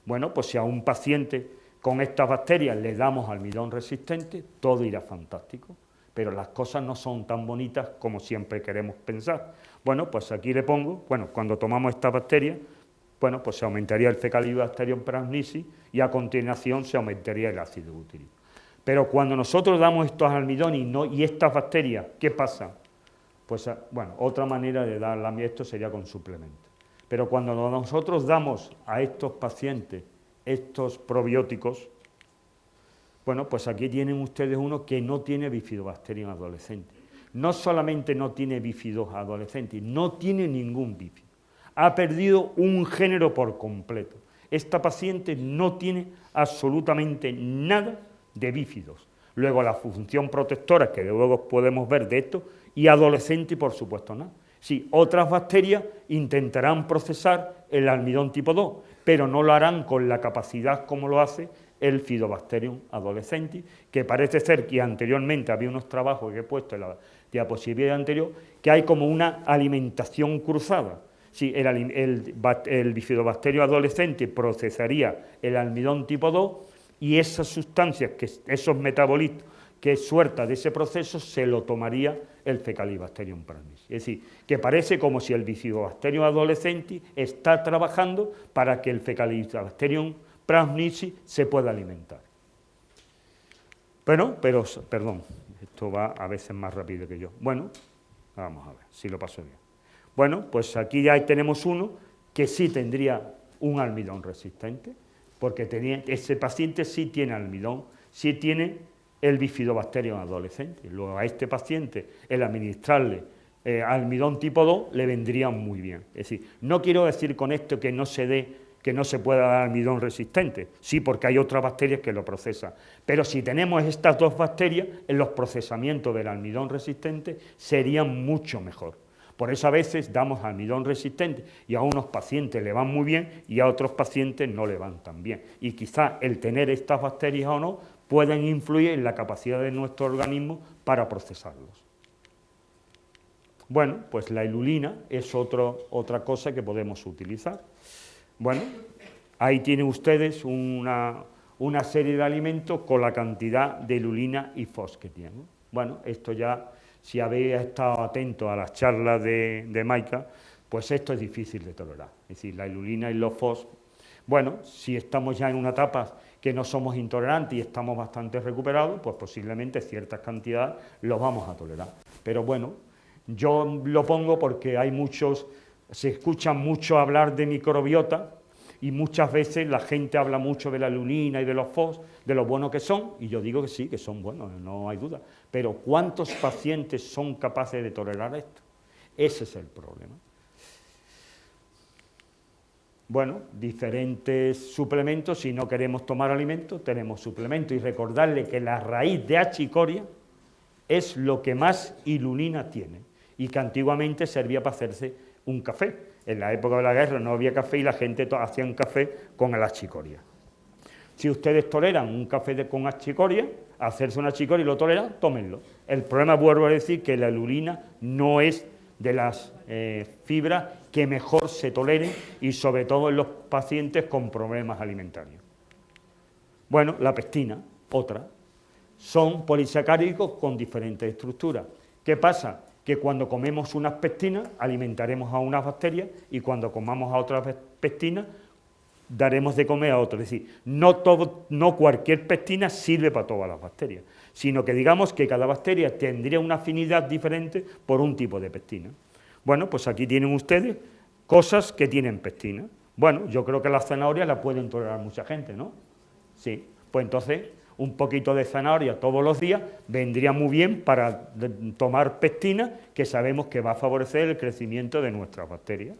Bueno, pues si a un paciente con estas bacterias le damos almidón resistente, todo irá fantástico, pero las cosas no son tan bonitas como siempre queremos pensar. Bueno, pues aquí le pongo, bueno, cuando tomamos esta bacteria, bueno, pues se aumentaría el Fecalibacterium plasmicii y a continuación se aumentaría el ácido butírico. Pero cuando nosotros damos estos almidones y estas bacterias, ¿qué pasa? Pues, bueno, otra manera de darle esto sería con suplemento. Pero cuando nosotros damos a estos pacientes estos probióticos, bueno, pues aquí tienen ustedes uno que no tiene Bifidobacterium adolescente. No solamente no tiene bífidos adolescentes, no tiene ningún bífido. Ha perdido un género por completo. Esta paciente no tiene absolutamente nada de bífidos. Luego la función protectora, que luego podemos ver de esto, y adolescente, por supuesto, nada. Sí, otras bacterias intentarán procesar el almidón tipo 2, pero no lo harán con la capacidad como lo hace el Fidobacterium adolescentis, que parece ser que anteriormente había unos trabajos que he puesto en la diapositiva anterior, que hay como una alimentación cruzada. Sí, el Bifidobacterium adolescente procesaría el almidón tipo 2 y esas sustancias, esos metabolitos que suelta de ese proceso, se lo tomaría el Fecalibacterium plasmicii. Es decir, que parece como si el Bifidobacterium adolescentis está trabajando para que el Fecalibacterium plasmicii se pueda alimentar. Pero, perdón, esto va a veces más rápido que yo. Bueno, vamos a ver si lo paso bien. Bueno, pues aquí ya tenemos uno que sí tendría un almidón resistente, porque ese paciente sí tiene almidón, sí tiene el Bifidobacterium adolescente. Luego a este paciente el administrarle almidón tipo 2 le vendría muy bien. Es decir, no quiero decir con esto que no se pueda dar almidón resistente, sí, porque hay otras bacterias que lo procesan, pero si tenemos estas dos bacterias, en los procesamientos del almidón resistente serían mucho mejor. Por eso a veces damos almidón resistente y a unos pacientes le van muy bien y a otros pacientes no le van tan bien. Y quizás el tener estas bacterias o no pueden influir en la capacidad de nuestro organismo para procesarlos. Bueno, pues la ilulina es otra cosa que podemos utilizar. Bueno, ahí tienen ustedes una serie de alimentos con la cantidad de ilulina y fos que tienen. Bueno, esto ya, si habéis estado atentos a las charlas de Maika, pues esto es difícil de tolerar. Es decir, la ilulina y los fos, bueno, si estamos ya en una etapa que no somos intolerantes y estamos bastante recuperados, pues posiblemente ciertas cantidades los vamos a tolerar. Pero bueno, yo lo pongo porque se escucha mucho hablar de microbiota y muchas veces la gente habla mucho de la ilulina y de los fos, de lo buenos que son, y yo digo que sí, que son buenos, no hay duda. Pero ¿cuántos pacientes son capaces de tolerar esto? Ese es el problema. Bueno, diferentes suplementos, si no queremos tomar alimentos, tenemos suplementos, y recordarle que la raíz de achicoria es lo que más ilulina tiene, y que antiguamente servía para hacerse un café. En la época de la guerra no había café y la gente hacía un café con el achicoria. Si ustedes toleran un café con achicoria, hacerse una achicoria y lo toleran, tómenlo. El problema, vuelvo a decir, que la ilulina no es de las fibras que mejor se toleren y sobre todo en los pacientes con problemas alimentarios. Bueno, la pectina, otra. Son polisacáridos con diferentes estructuras. ¿Qué pasa? Que cuando comemos unas pectinas alimentaremos a unas bacterias y cuando comamos a otras pectinas daremos de comer a otras. Es decir, no cualquier pectina sirve para todas las bacterias, sino que digamos que cada bacteria tendría una afinidad diferente por un tipo de pectina. Bueno, pues aquí tienen ustedes cosas que tienen pectina. Bueno, yo creo que la zanahoria la pueden tolerar mucha gente, ¿no? Sí, pues entonces un poquito de zanahoria todos los días vendría muy bien para tomar pectina, que sabemos que va a favorecer el crecimiento de nuestras bacterias.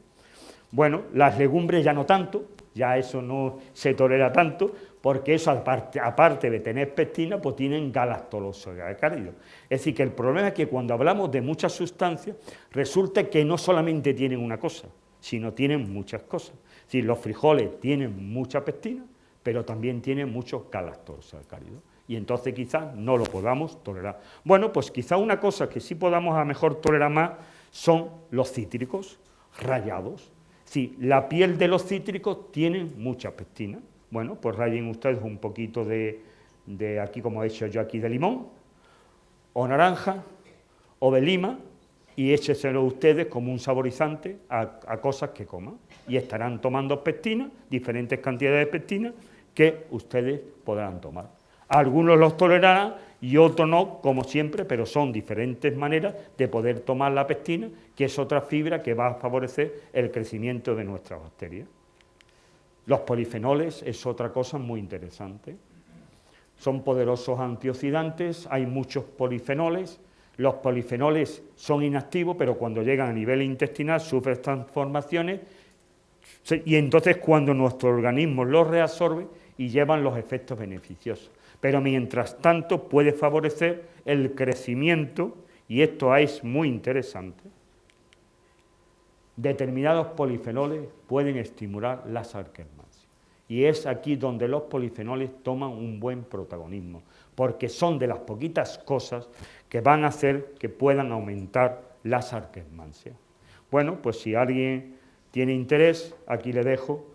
Bueno, las legumbres ya no tanto, ya eso no se tolera tanto, porque eso, aparte de tener pectina, pues tienen galactosacáridos. Es decir, que el problema es que cuando hablamos de muchas sustancias, resulta que no solamente tienen una cosa, sino tienen muchas cosas. Es decir, los frijoles tienen mucha pectina, pero también tienen muchos galactosacáridos. Y entonces quizás no lo podamos tolerar. Bueno, pues quizás una cosa que sí podamos a lo mejor tolerar más son los cítricos rallados. Sí, la piel de los cítricos tiene mucha pectina. Bueno, pues rayen ustedes un poquito de aquí, como he hecho yo aquí, de limón, o naranja, o de lima, y écheselo ustedes como un saborizante a cosas que coman. Y estarán tomando pectina, diferentes cantidades de pectina, que ustedes podrán tomar. Algunos los tolerarán y otros no, como siempre, pero son diferentes maneras de poder tomar la pectina, que es otra fibra que va a favorecer el crecimiento de nuestras bacterias. Los polifenoles es otra cosa muy interesante. Son poderosos antioxidantes, hay muchos polifenoles. Los polifenoles son inactivos, pero cuando llegan a nivel intestinal sufren transformaciones y entonces cuando nuestro organismo los reabsorbe y llevan los efectos beneficiosos. Pero mientras tanto puede favorecer el crecimiento, y esto es muy interesante, determinados polifenoles pueden estimular las arquemansias. Y es aquí donde los polifenoles toman un buen protagonismo, porque son de las poquitas cosas que van a hacer que puedan aumentar las arquemansias. Bueno, pues si alguien tiene interés, aquí le dejo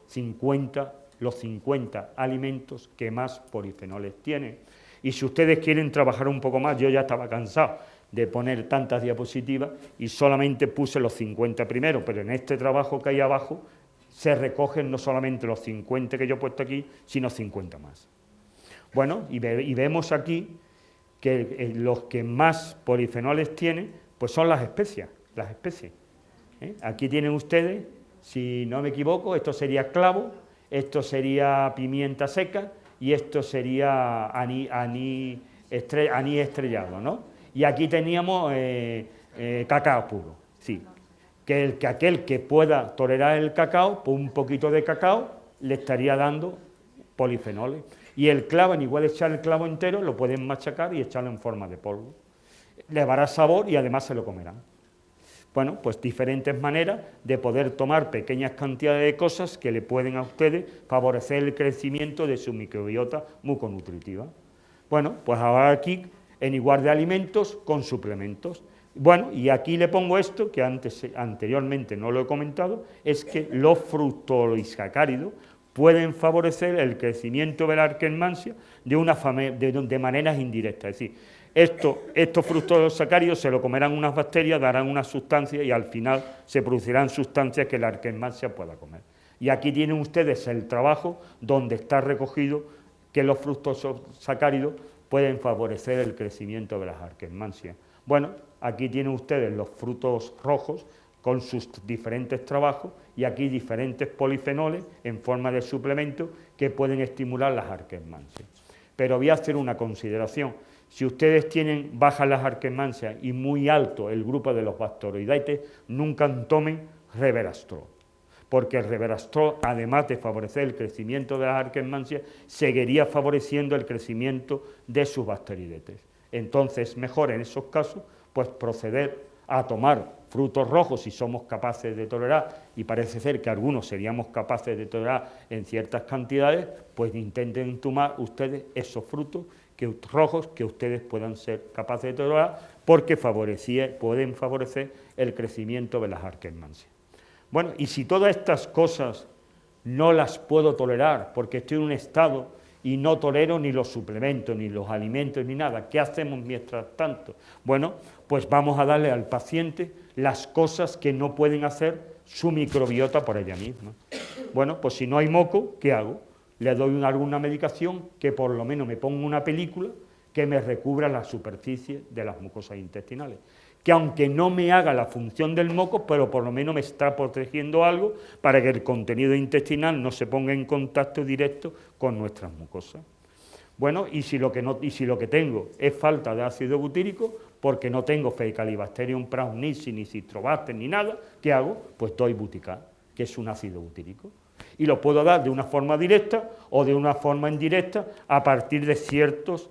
los 50 alimentos que más polifenoles tienen. Y si ustedes quieren trabajar un poco más, yo ya estaba cansado de poner tantas diapositivas y solamente puse los 50 primeros, pero en este trabajo que hay abajo se recogen no solamente los 50 que yo he puesto aquí, sino 50 más. Bueno, y vemos aquí que los que más polifenoles tienen, pues son las especies. Aquí tienen ustedes, si no me equivoco, esto sería clavo, esto sería pimienta seca y esto sería anís estrellado, ¿no? Y aquí teníamos cacao puro, sí. Que aquel que pueda tolerar el cacao, pues un poquito de cacao le estaría dando polifenoles. Y el clavo, en igual de echar el clavo entero, lo pueden machacar y echarlo en forma de polvo. Le dará sabor y además se lo comerán. Bueno, pues diferentes maneras de poder tomar pequeñas cantidades de cosas que le pueden a ustedes favorecer el crecimiento de su microbiota muconutritiva. Bueno, pues ahora aquí, en igual de alimentos con suplementos. Bueno, y aquí le pongo esto, que anteriormente no lo he comentado, es que los fructolisacáridos pueden favorecer el crecimiento de la arquemansia de maneras indirectas. Es decir, estos fructolisacáridos se lo comerán unas bacterias, darán unas sustancias y al final se producirán sustancias que la arquemansia pueda comer. Y aquí tienen ustedes el trabajo donde está recogido que los fructolisacáridos pueden favorecer el crecimiento de las arquemansias. Bueno, aquí tienen ustedes los frutos rojos con sus diferentes trabajos y aquí diferentes polifenoles en forma de suplemento que pueden estimular las arquemansias. Pero voy a hacer una consideración. Si ustedes tienen bajas las arquemansias y muy alto el grupo de los bacteroidetes, nunca tomen Resveratrol, porque el Resveratrol, además de favorecer el crecimiento de las arquemansias, seguiría favoreciendo el crecimiento de sus bacteroidetes. Entonces, mejor en esos casos, pues proceder a tomar frutos rojos si somos capaces de tolerar, y parece ser que algunos seríamos capaces de tolerar en ciertas cantidades, pues intenten tomar ustedes esos frutos rojos que ustedes puedan ser capaces de tolerar, porque pueden favorecer el crecimiento de las arquemansias. Bueno, y si todas estas cosas no las puedo tolerar, porque estoy en un estado y no tolero ni los suplementos, ni los alimentos, ni nada, ¿qué hacemos mientras tanto? Bueno, pues vamos a darle al paciente las cosas que no pueden hacer su microbiota por ella misma. Bueno, pues si no hay moco, ¿qué hago? Le doy alguna medicación que por lo menos me ponga una película que me recubra la superficie de las mucosas intestinales, que aunque no me haga la función del moco, pero por lo menos me está protegiendo algo para que el contenido intestinal no se ponga en contacto directo con nuestras mucosas. Bueno, y si lo que tengo es falta de ácido butírico, porque no tengo Faecalibacterium prausnitzii, ni Citrobacter, ni nada, ¿qué hago? Pues doy Buticar. que es un ácido butírico. Y lo puedo dar de una forma directa o de una forma indirecta a partir de ciertos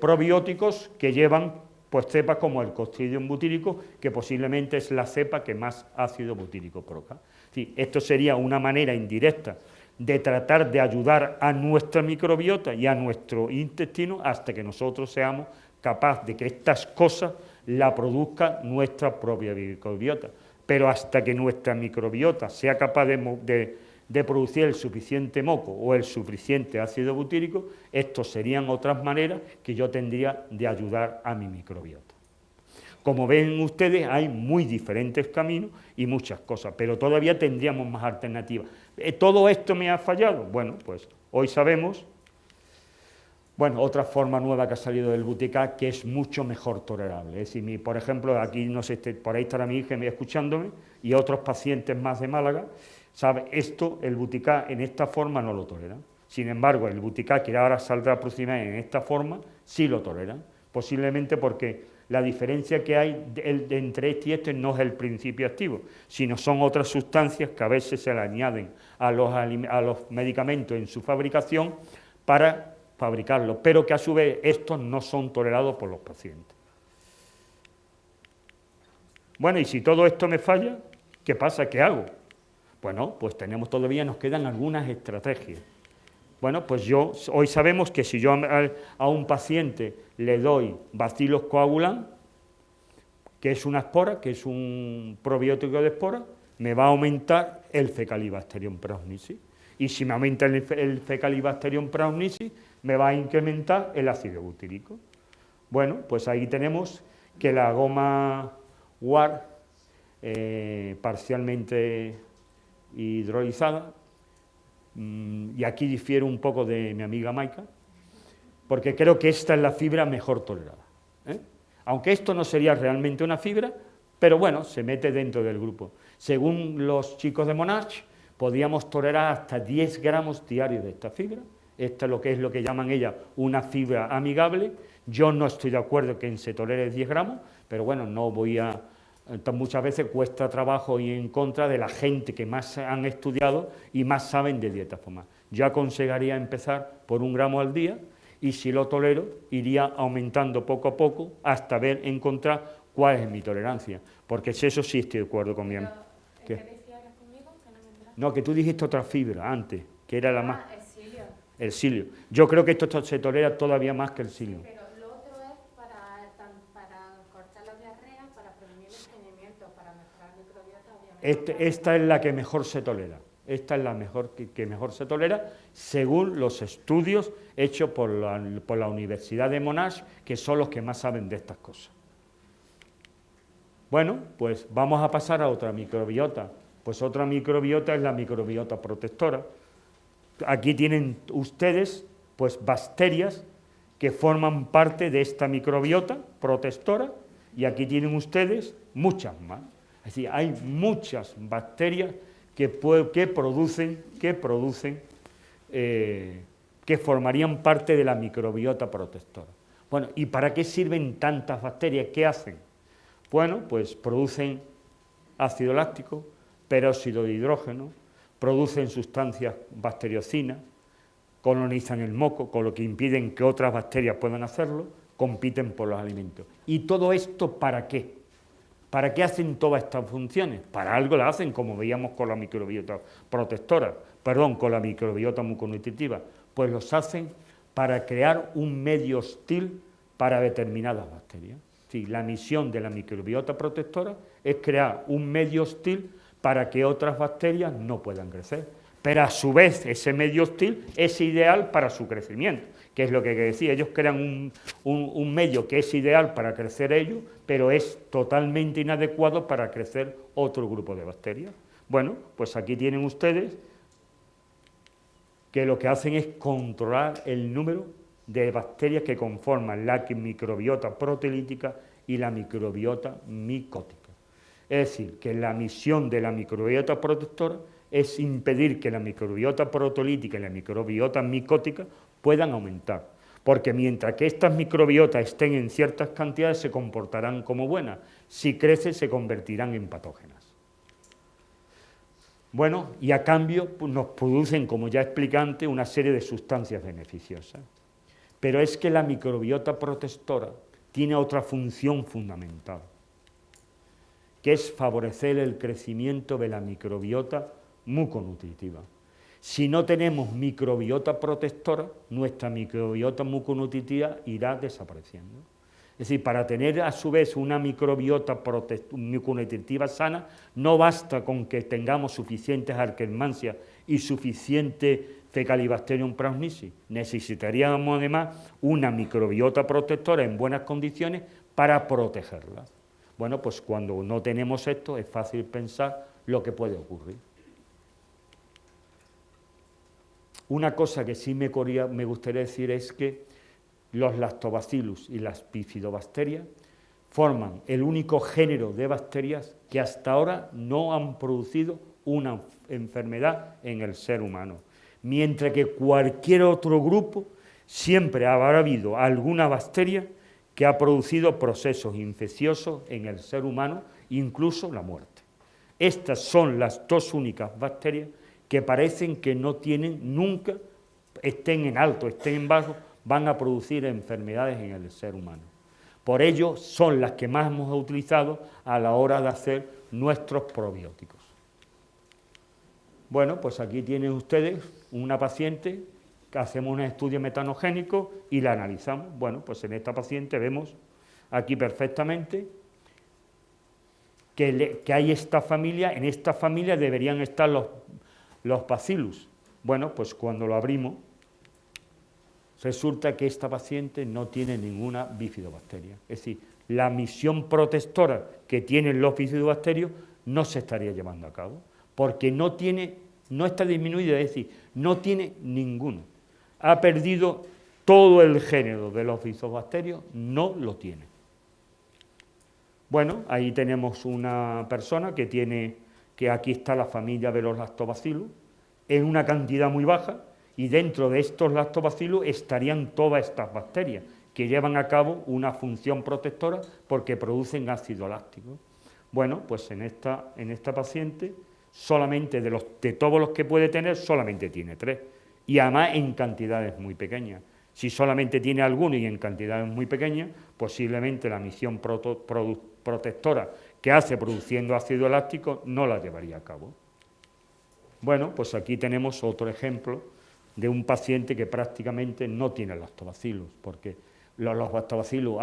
probióticos que llevan pues cepas como el Clostridium butírico, que posiblemente es la cepa que más ácido butírico provoca. Sí, esto sería una manera indirecta de tratar de ayudar a nuestra microbiota y a nuestro intestino hasta que nosotros seamos capaces de que estas cosas la produzca nuestra propia microbiota. Pero hasta que nuestra microbiota sea capaz de producir el suficiente moco o el suficiente ácido butírico, estos serían otras maneras que yo tendría de ayudar a mi microbiota. Como ven ustedes, hay muy diferentes caminos y muchas cosas, pero todavía tendríamos más alternativas. ¿Todo esto me ha fallado? Bueno, pues hoy sabemos, bueno, otra forma nueva que ha salido del Buticá que es mucho mejor tolerable. Es decir, por ejemplo, aquí no sé, por ahí estará mi hija escuchándome y otros pacientes más de Málaga, ¿sabe? Esto, el Buticá en esta forma no lo toleran. Sin embargo, el Buticá, que ahora saldrá próximamente en esta forma, sí lo toleran. Posiblemente porque la diferencia que hay entre este y este no es el principio activo, sino son otras sustancias que a veces se le añaden a los medicamentos en su fabricación para fabricarlos, pero que a su vez estos no son tolerados por los pacientes. Bueno, y si todo esto me falla, ¿qué pasa? ¿Qué hago? Bueno, pues todavía nos quedan algunas estrategias. Bueno, pues hoy sabemos que si yo a un paciente le doy Bacillus coagulant, que es una espora, que es un probiótico de espora, me va a aumentar el Fecalibacterium prausnicis. Y si me aumenta el Fecalibacterium prausnicis, me va a incrementar el ácido butírico. Bueno, pues ahí tenemos que la goma guar parcialmente hidrolizada, y aquí difiero un poco de mi amiga Maika, porque creo que esta es la fibra mejor tolerada. Aunque esto no sería realmente una fibra, pero bueno, se mete dentro del grupo. Según los chicos de Monash, podíamos tolerar hasta 10 gramos diarios de esta fibra. Esta es lo que llaman ellas una fibra amigable. Yo no estoy de acuerdo que se tolere 10 gramos, pero bueno, no voy a... Muchas veces cuesta trabajo ir en contra de la gente que más han estudiado y más saben de dieta formal. Yo aconsejaría empezar por 1 gramo al día y si lo tolero, iría aumentando poco a poco hasta encontrar cuál es mi tolerancia. Porque eso sí estoy de acuerdo con mi amigo. ¿Qué decías conmigo? Que no me enteraste. No, que tú dijiste otra fibra antes, que era la más... el psyllium. El psyllium. Yo creo que esto se tolera todavía más que el psyllium. Pero lo otro es para cortar la diarrea, para prevenir el estreñimiento, para mejorar la microbiota, obviamente. Esta es la que mejor se tolera. Esta es la mejor que mejor se tolera, según los estudios hechos por la Universidad de Monash, que son los que más saben de estas cosas. Bueno, pues vamos a pasar a otra microbiota. Pues otra microbiota es la microbiota protectora. Aquí tienen ustedes, pues, bacterias que forman parte de esta microbiota protectora, y aquí tienen ustedes muchas más. Es decir, hay muchas bacterias que formarían parte de la microbiota protectora. Bueno, ¿y para qué sirven tantas bacterias? ¿Qué hacen? Bueno, pues producen ácido láctico, peróxido de hidrógeno, producen sustancias bacteriocinas, colonizan el moco, con lo que impiden que otras bacterias puedan hacerlo, compiten por los alimentos. ¿Y todo esto para qué? ¿Para qué hacen todas estas funciones? Para algo las hacen, como veíamos con la microbiota protectora, con la microbiota muconutritiva, pues los hacen para crear un medio hostil para determinadas bacterias. Sí, la misión de la microbiota protectora es crear un medio hostil para que otras bacterias no puedan crecer. Pero a su vez ese medio hostil es ideal para su crecimiento, que es lo que decía, ellos crean un medio que es ideal para crecer ellos, pero es totalmente inadecuado para crecer otro grupo de bacterias. Bueno, pues aquí tienen ustedes que lo que hacen es controlar el número de bacterias que conforman la microbiota proteolítica y la microbiota micótica. Es decir, que la misión de la microbiota protectora es impedir que la microbiota proteolítica y la microbiota micótica puedan aumentar, porque mientras que estas microbiotas estén en ciertas cantidades se comportarán como buenas, si crecen se convertirán en patógenas. Bueno, y a cambio pues, nos producen, como ya expliqué antes, una serie de sustancias beneficiosas. Pero es que la microbiota protectora tiene otra función fundamental, que es favorecer el crecimiento de la microbiota muconutritiva. Si no tenemos microbiota protectora, nuestra microbiota muconutritiva irá desapareciendo. Es decir, para tener a su vez una microbiota muconutritiva sana, no basta con que tengamos suficientes Akkermansia y suficiente Fecalibacterium prausnitzii. Necesitaríamos además una microbiota protectora en buenas condiciones para protegerla. Bueno, pues cuando no tenemos esto es fácil pensar lo que puede ocurrir. Una cosa que sí me gustaría decir es que los lactobacillus y las bifidobacterias forman el único género de bacterias que hasta ahora no han producido una enfermedad en el ser humano, mientras que cualquier otro grupo siempre habrá habido alguna bacteria que ha producido procesos infecciosos en el ser humano, incluso la muerte. Estas son las dos únicas bacterias que parecen que no tienen nunca, estén en alto, estén en bajo, van a producir enfermedades en el ser humano. Por ello son las que más hemos utilizado a la hora de hacer nuestros probióticos. Bueno, pues aquí tienen ustedes una paciente que hacemos un estudio metanogénico y la analizamos. Bueno, pues en esta paciente vemos aquí perfectamente que hay esta familia, en esta familia deberían estar los bacillus. Bueno, pues cuando lo abrimos, resulta que esta paciente no tiene ninguna bifidobacteria. Es decir, la misión protectora que tienen los bifidobacterios no se estaría llevando a cabo, porque no está disminuida, es decir, no tiene ninguno. Ha perdido todo el género de los bifidobacterios, no lo tiene. Bueno, ahí tenemos una persona que aquí está la familia de los lactobacillus, en una cantidad muy baja, y dentro de estos lactobacillus estarían todas estas bacterias que llevan a cabo una función protectora porque producen ácido láctico. Bueno, pues en esta paciente, solamente de todos los que puede tener, solamente tiene 3, y además en cantidades muy pequeñas. Si solamente tiene alguno y en cantidades muy pequeñas, posiblemente la misión protectora que hace produciendo ácido láctico no la llevaría a cabo. Bueno, pues aquí tenemos otro ejemplo de un paciente que prácticamente no tiene lactobacillus, porque los lactobacillus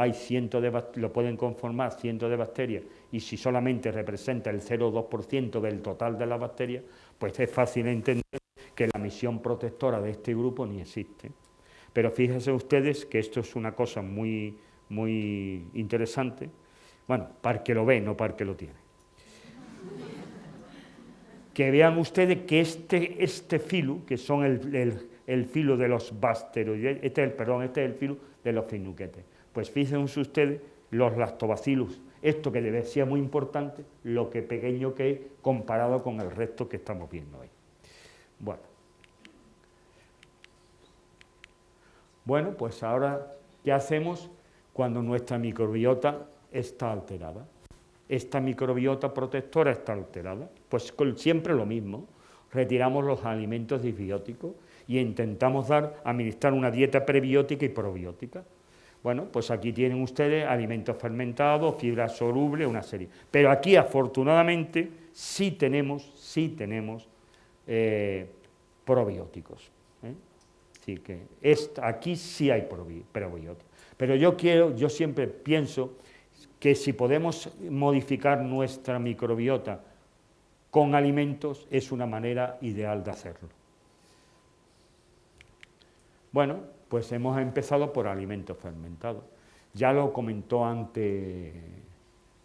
lo pueden conformar cientos de bacterias, y si solamente representa el 0,2% del total de las bacterias, pues es fácil entender que la misión protectora de este grupo ni existe. Pero fíjense ustedes que esto es una cosa muy, muy interesante, bueno, para el que lo ve, no para el que lo tiene. Que vean ustedes que este filo, que son el filo de los basteroides, este es el filo de los finuquetes. Pues fíjense ustedes los lactobacillus, esto que debe ser muy importante, lo que pequeño que es comparado con el resto que estamos viendo hoy. Bueno, pues ahora, ¿qué hacemos cuando nuestra microbiota está alterada? Esta microbiota protectora está alterada, pues siempre lo mismo, retiramos los alimentos disbióticos y intentamos administrar una dieta prebiótica y probiótica. Bueno, pues aquí tienen ustedes alimentos fermentados, fibras solubles, una serie. Pero aquí, afortunadamente, sí tenemos probióticos. Así que aquí sí hay probióticos. Pero yo siempre pienso que si podemos modificar nuestra microbiota con alimentos, es una manera ideal de hacerlo. Bueno, pues hemos empezado por alimentos fermentados. Ya lo comentó antes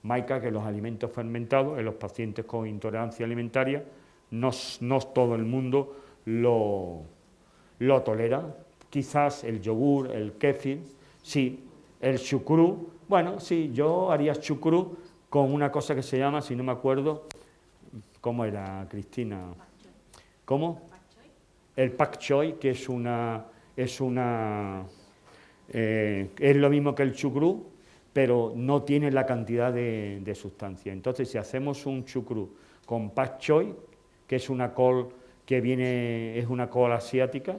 Maika, que los alimentos fermentados en los pacientes con intolerancia alimentaria no todo el mundo lo tolera. Quizás el yogur, el kéfir, sí, el chucrú. Bueno, sí, yo haría chucrú con una cosa que se llama, si no me acuerdo, ¿cómo era, Cristina? ¿Cómo? El pak choi, que es lo mismo que el chucrú, pero no tiene la cantidad de sustancia. Entonces, si hacemos un chucrú con pak choi, que es una col que viene, es una col asiática,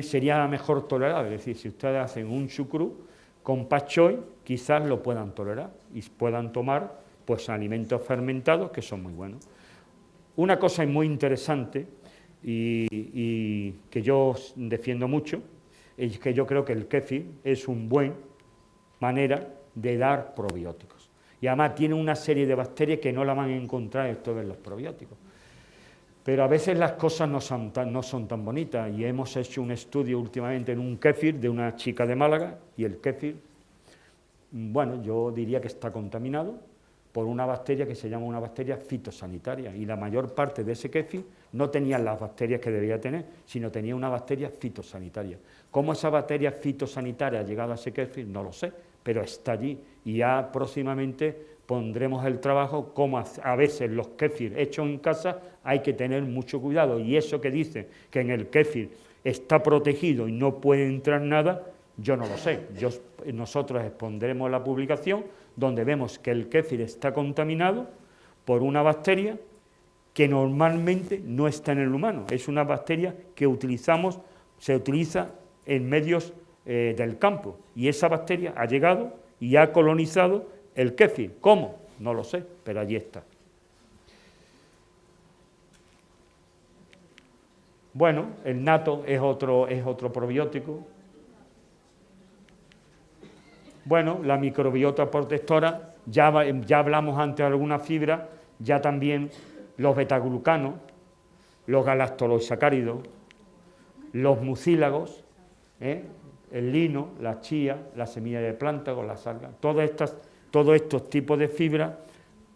sería mejor tolerable. Es decir, si ustedes hacen un chucrú con pak choi, quizás lo puedan tolerar y puedan tomar pues alimentos fermentados que son muy buenos. Una cosa muy interesante y que yo defiendo mucho es que yo creo que el kéfir es una buena manera de dar probióticos. Y además tiene una serie de bacterias que no la van a encontrar en todos los probióticos. Pero a veces las cosas no son tan bonitas, y hemos hecho un estudio últimamente en un kéfir de una chica de Málaga, y el kéfir, bueno, yo diría que está contaminado por una bacteria que se llama una bacteria fitosanitaria, y la mayor parte de ese kéfir no tenía las bacterias que debía tener, sino tenía una bacteria fitosanitaria. ¿Cómo esa bacteria fitosanitaria ha llegado a ese kéfir? No lo sé, pero está allí, y ya próximamente pondremos el trabajo, como a veces los kéfir hechos en casa hay que tener mucho cuidado, y eso que dicen que en el kéfir está protegido y no puede entrar nada, yo no lo sé. Nosotros expondremos la publicación donde vemos que el kéfir está contaminado por una bacteria que normalmente no está en el humano, es una bacteria que se utiliza en medios del campo, y esa bacteria ha llegado y ha colonizado el kéfir. ¿Cómo? No lo sé, pero allí está. Bueno, el nato es otro probiótico. Bueno, la microbiota protectora, ya hablamos antes de algunas fibras, ya también los betaglucanos, los galactosacáridos, los mucílagos, el lino, la chía, la semilla de plántago, las algas, todos estos tipos de fibras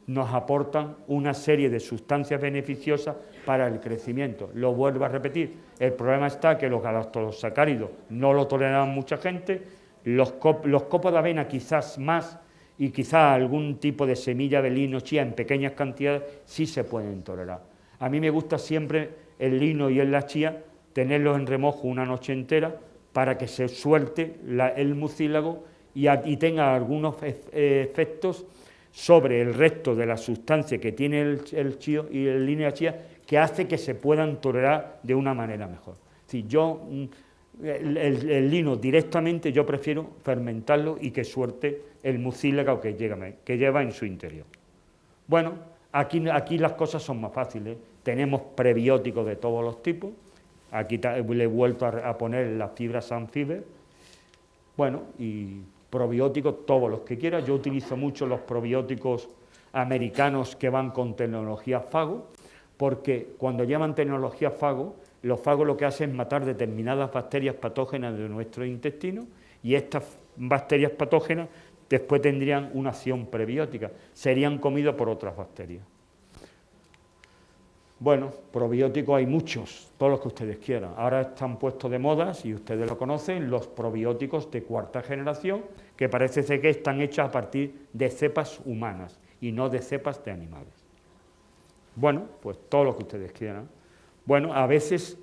nos aportan una serie de sustancias beneficiosas para el crecimiento. Lo vuelvo a repetir, el problema está que los galactosacáridos no lo toleran mucha gente, los copos de avena quizás más, y quizás algún tipo de semilla de lino, chía en pequeñas cantidades sí se pueden tolerar. A mí me gusta siempre el lino y la chía tenerlos en remojo una noche entera para que se suelte el mucílago y tenga algunos efectos sobre el resto de la sustancia que tiene el chío y el lino y la chía, que hace que se puedan tolerar de una manera mejor. Si el lino directamente yo prefiero fermentarlo y que suelte el mucílago que lleva en su interior. Bueno, aquí las cosas son más fáciles. Tenemos prebióticos de todos los tipos. Aquí le he vuelto a poner las fibras Sunfiber. Bueno, y probióticos todos los que quiera. Yo utilizo mucho los probióticos americanos que van con tecnología fago, porque cuando llaman tecnología fago, los fagos lo que hacen es matar determinadas bacterias patógenas de nuestro intestino, y estas bacterias patógenas después tendrían una acción prebiótica, serían comidas por otras bacterias. Bueno, probióticos hay muchos, todos los que ustedes quieran. Ahora están puestos de moda, si ustedes lo conocen, los probióticos de cuarta generación, que parece ser que están hechos a partir de cepas humanas y no de cepas de animales. Bueno, pues todo lo que ustedes quieran. Bueno, a veces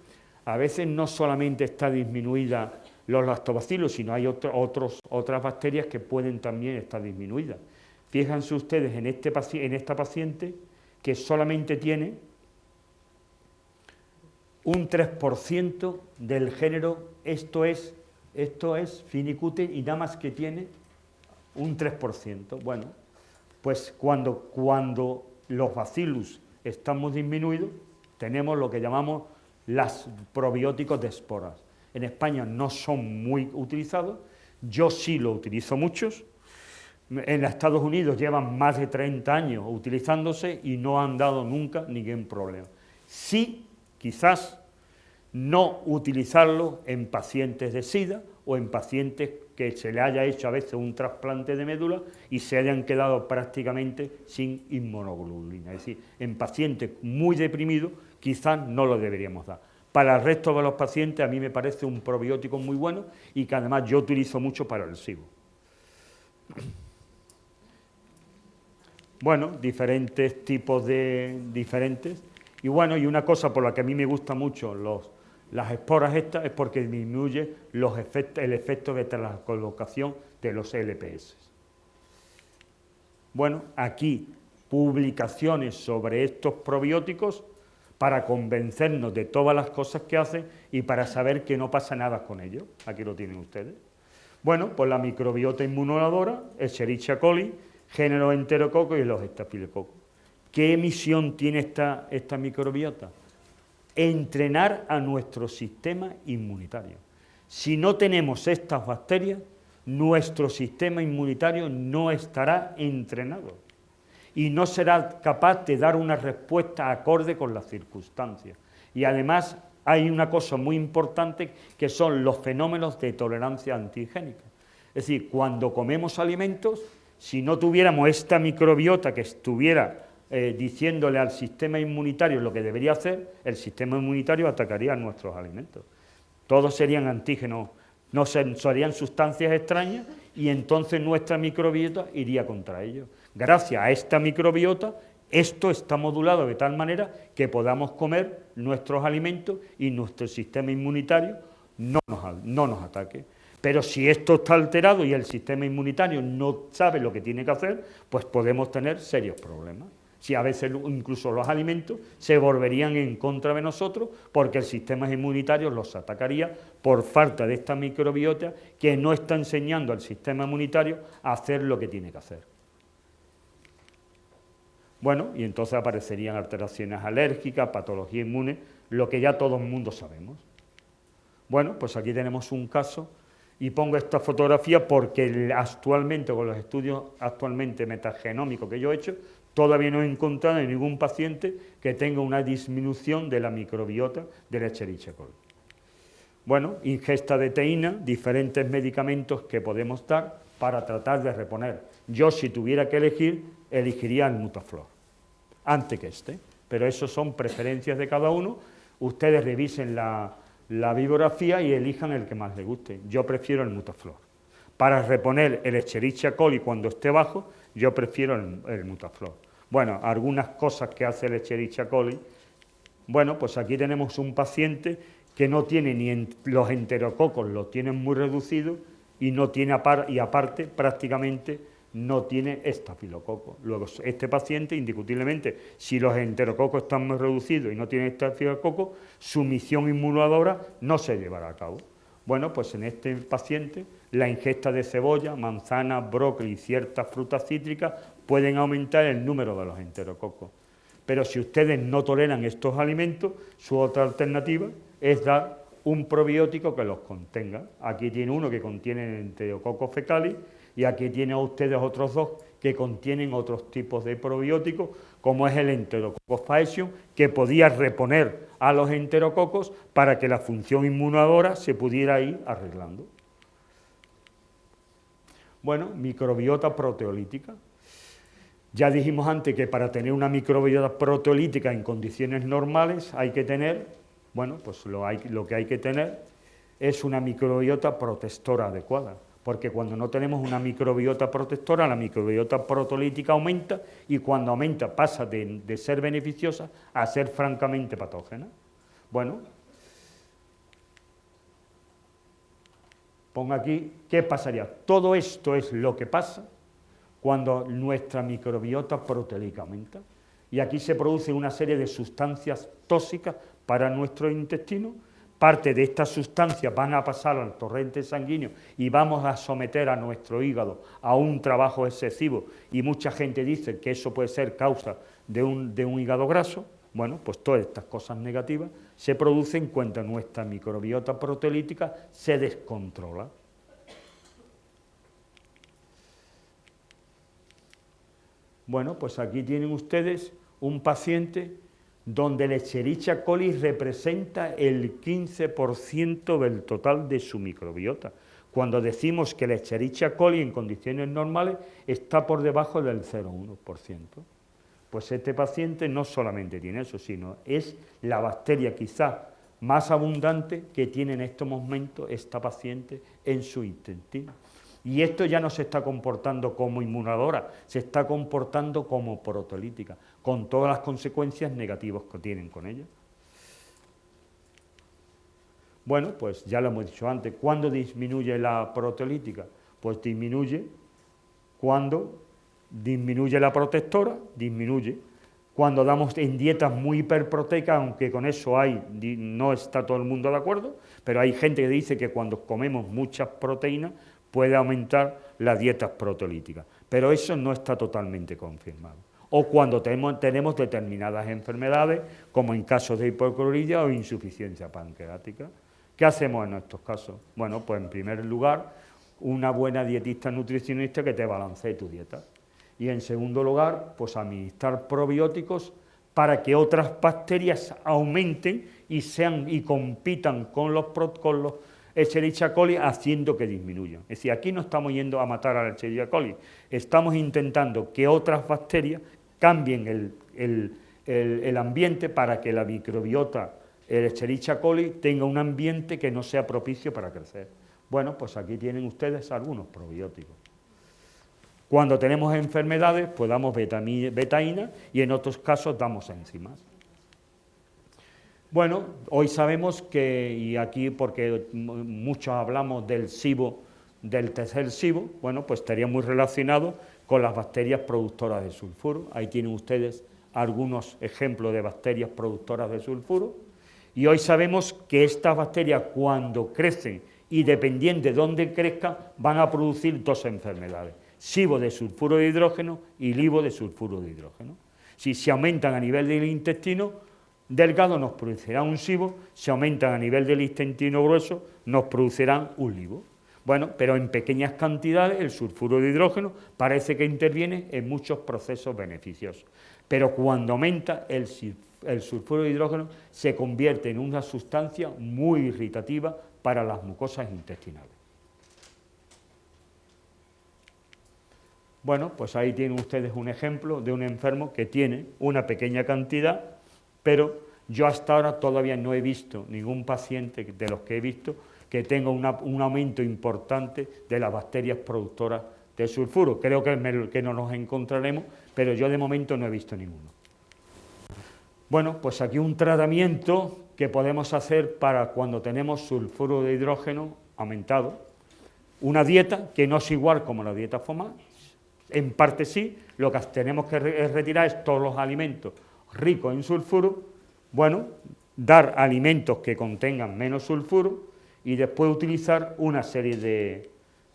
no solamente está disminuida los lactobacilos, sino hay otras bacterias que pueden también estar disminuidas. Fíjense ustedes en esta paciente que solamente tiene un 3% del género, esto es Phenicute, y nada más que tiene un 3%. Bueno, pues cuando los bacillus estamos disminuidos, tenemos lo que llamamos los probióticos de esporas. En España no son muy utilizados, yo sí lo utilizo muchos. En Estados Unidos llevan más de 30 años utilizándose y no han dado nunca ningún problema. Sí, quizás no utilizarlo en pacientes de SIDA o en pacientes que se le haya hecho a veces un trasplante de médula y se hayan quedado prácticamente sin inmunoglobulina. Es decir, en pacientes muy deprimidos quizás no lo deberíamos dar. Para el resto de los pacientes a mí me parece un probiótico muy bueno y que además yo utilizo mucho para el SIBO. Bueno, diferentes tipos de diferentes. Y bueno, y una cosa por la que a mí me gustan mucho las esporas estas es porque disminuye el efecto de translocación de los LPS. Bueno, aquí publicaciones sobre estos probióticos para convencernos de todas las cosas que hacen y para saber que no pasa nada con ellos. Aquí lo tienen ustedes. Bueno, pues la microbiota inmunolabora, Escherichia coli, género enterococo y los estafilococos. ¿Qué misión tiene esta microbiota? Entrenar a nuestro sistema inmunitario. Si no tenemos estas bacterias, nuestro sistema inmunitario no estará entrenado y no será capaz de dar una respuesta acorde con las circunstancias. Y además hay una cosa muy importante que son los fenómenos de tolerancia antigénica. Es decir, cuando comemos alimentos, si no tuviéramos esta microbiota que estuviera diciéndole al sistema inmunitario lo que debería hacer, el sistema inmunitario atacaría nuestros alimentos. Todos serían antígenos, no serían sustancias extrañas y entonces nuestra microbiota iría contra ellos. Gracias a esta microbiota, esto está modulado de tal manera que podamos comer nuestros alimentos y nuestro sistema inmunitario no nos ataque. Pero si esto está alterado y el sistema inmunitario no sabe lo que tiene que hacer, pues podemos tener serios problemas. Si a veces incluso los alimentos se volverían en contra de nosotros porque el sistema inmunitario los atacaría por falta de esta microbiota que no está enseñando al sistema inmunitario a hacer lo que tiene que hacer. Bueno, y entonces aparecerían alteraciones alérgicas, patología inmune, lo que ya todo el mundo sabemos. Bueno, pues aquí tenemos un caso y pongo esta fotografía porque actualmente, con los estudios actualmente metagenómicos que yo he hecho, todavía no he encontrado en ningún paciente que tenga una disminución de la microbiota de la Escherichia coli. Bueno, ingesta de teína, diferentes medicamentos que podemos dar para tratar de reponer. Yo, si tuviera que elegir, elegiría el Mutaflor, antes que este, pero eso son preferencias de cada uno. Ustedes revisen la bibliografía y elijan el que más les guste. Yo prefiero el Mutaflor. Para reponer el Escherichia coli cuando esté bajo, yo prefiero el Mutaflor. Bueno, algunas cosas que hace el Escherichia coli. Bueno, pues aquí tenemos un paciente que no tiene ni los enterococos, los tienen muy reducidos y no tiene y aparte prácticamente no tiene estafilococo. Luego, este paciente, indiscutiblemente, si los enterococos están muy reducidos y no tiene estafilococo, su misión inmunadora no se llevará a cabo. Bueno, pues en este paciente, la ingesta de cebolla, manzana, brócoli y ciertas frutas cítricas pueden aumentar el número de los enterococos. Pero si ustedes no toleran estos alimentos, su otra alternativa es dar un probiótico que los contenga. Aquí tiene uno que contiene Enterococcus fecalis y aquí tiene a ustedes otros dos que contienen otros tipos de probióticos, como es el Enterococcus faecium, que podía reponer a los enterococos para que la función inmunadora se pudiera ir arreglando. Bueno, microbiota proteolítica. Ya dijimos antes que para tener una microbiota proteolítica en condiciones normales hay que tener, bueno, pues lo que hay que tener es una microbiota protectora adecuada, porque cuando no tenemos una microbiota protectora, la microbiota proteolítica aumenta y cuando aumenta pasa de ser beneficiosa a ser francamente patógena. Bueno, pongo aquí, ¿qué pasaría? Todo esto es lo que pasa cuando nuestra microbiota proteolítica aumenta. Y aquí se produce una serie de sustancias tóxicas para nuestro intestino. Parte de estas sustancias van a pasar al torrente sanguíneo y vamos a someter a nuestro hígado a un trabajo excesivo y mucha gente dice que eso puede ser causa de un hígado graso. Bueno, pues todas estas cosas negativas se producen cuando nuestra microbiota proteolítica se descontrola. Bueno, pues aquí tienen ustedes un paciente donde el Escherichia coli representa el 15% del total de su microbiota. Cuando decimos que el Escherichia coli en condiciones normales está por debajo del 0,1%. Pues este paciente no solamente tiene eso, sino es la bacteria quizá más abundante que tiene en estos momentos esta paciente en su intestino. Y esto ya no se está comportando como inmunadora, se está comportando como proteolítica, con todas las consecuencias negativas que tienen con ella. Bueno, pues ya lo hemos dicho antes, ¿cuándo disminuye la proteolítica? Pues disminuye cuando disminuye la protectora, disminuye cuando damos en dietas muy hiperproteicas, aunque con eso no está todo el mundo de acuerdo, pero hay gente que dice que cuando comemos muchas proteínas puede aumentar las dietas proteolíticas, pero eso no está totalmente confirmado. O cuando tenemos determinadas enfermedades, como en casos de hipocloridria o insuficiencia pancreática. ¿Qué hacemos en estos casos? Bueno, pues en primer lugar, una buena dietista nutricionista que te balancee tu dieta. Y en segundo lugar, pues administrar probióticos para que otras bacterias aumenten y compitan con los Escherichia coli, haciendo que disminuyan. Es decir, aquí no estamos yendo a matar a la Escherichia coli, estamos intentando que otras bacterias cambien el ambiente para que la microbiota, el Escherichia coli, tenga un ambiente que no sea propicio para crecer. Bueno, pues aquí tienen ustedes algunos probióticos. Cuando tenemos enfermedades, pues damos betaína y en otros casos damos enzimas. Bueno, hoy sabemos que, y aquí porque muchos hablamos del SIBO, del tercer SIBO, bueno, pues estaría muy relacionado con las bacterias productoras de sulfuro. Ahí tienen ustedes algunos ejemplos de bacterias productoras de sulfuro. Y hoy sabemos que estas bacterias, cuando crecen y dependiendo de dónde crezcan, van a producir dos enfermedades: SIBO de sulfuro de hidrógeno y LIBO de sulfuro de hidrógeno. Si se aumentan a nivel del intestino delgado, nos producirán un SIBO; si aumentan a nivel del intestino grueso, nos producirán un LIBO. Bueno, pero en pequeñas cantidades el sulfuro de hidrógeno parece que interviene en muchos procesos beneficiosos, pero cuando aumenta el sulfuro de hidrógeno se convierte en una sustancia muy irritativa para las mucosas intestinales. Bueno, pues ahí tienen ustedes un ejemplo de un enfermo que tiene una pequeña cantidad, pero yo hasta ahora todavía no he visto ningún paciente de los que he visto que tenga un aumento importante de las bacterias productoras de sulfuro. Creo que no nos encontraremos, pero yo de momento no he visto ninguno. Bueno, pues aquí un tratamiento que podemos hacer para cuando tenemos sulfuro de hidrógeno aumentado. Una dieta que no es igual como la dieta FODMAP, en parte sí, lo que tenemos que retirar es todos los alimentos ricos en sulfuro, bueno, dar alimentos que contengan menos sulfuro y después utilizar una serie de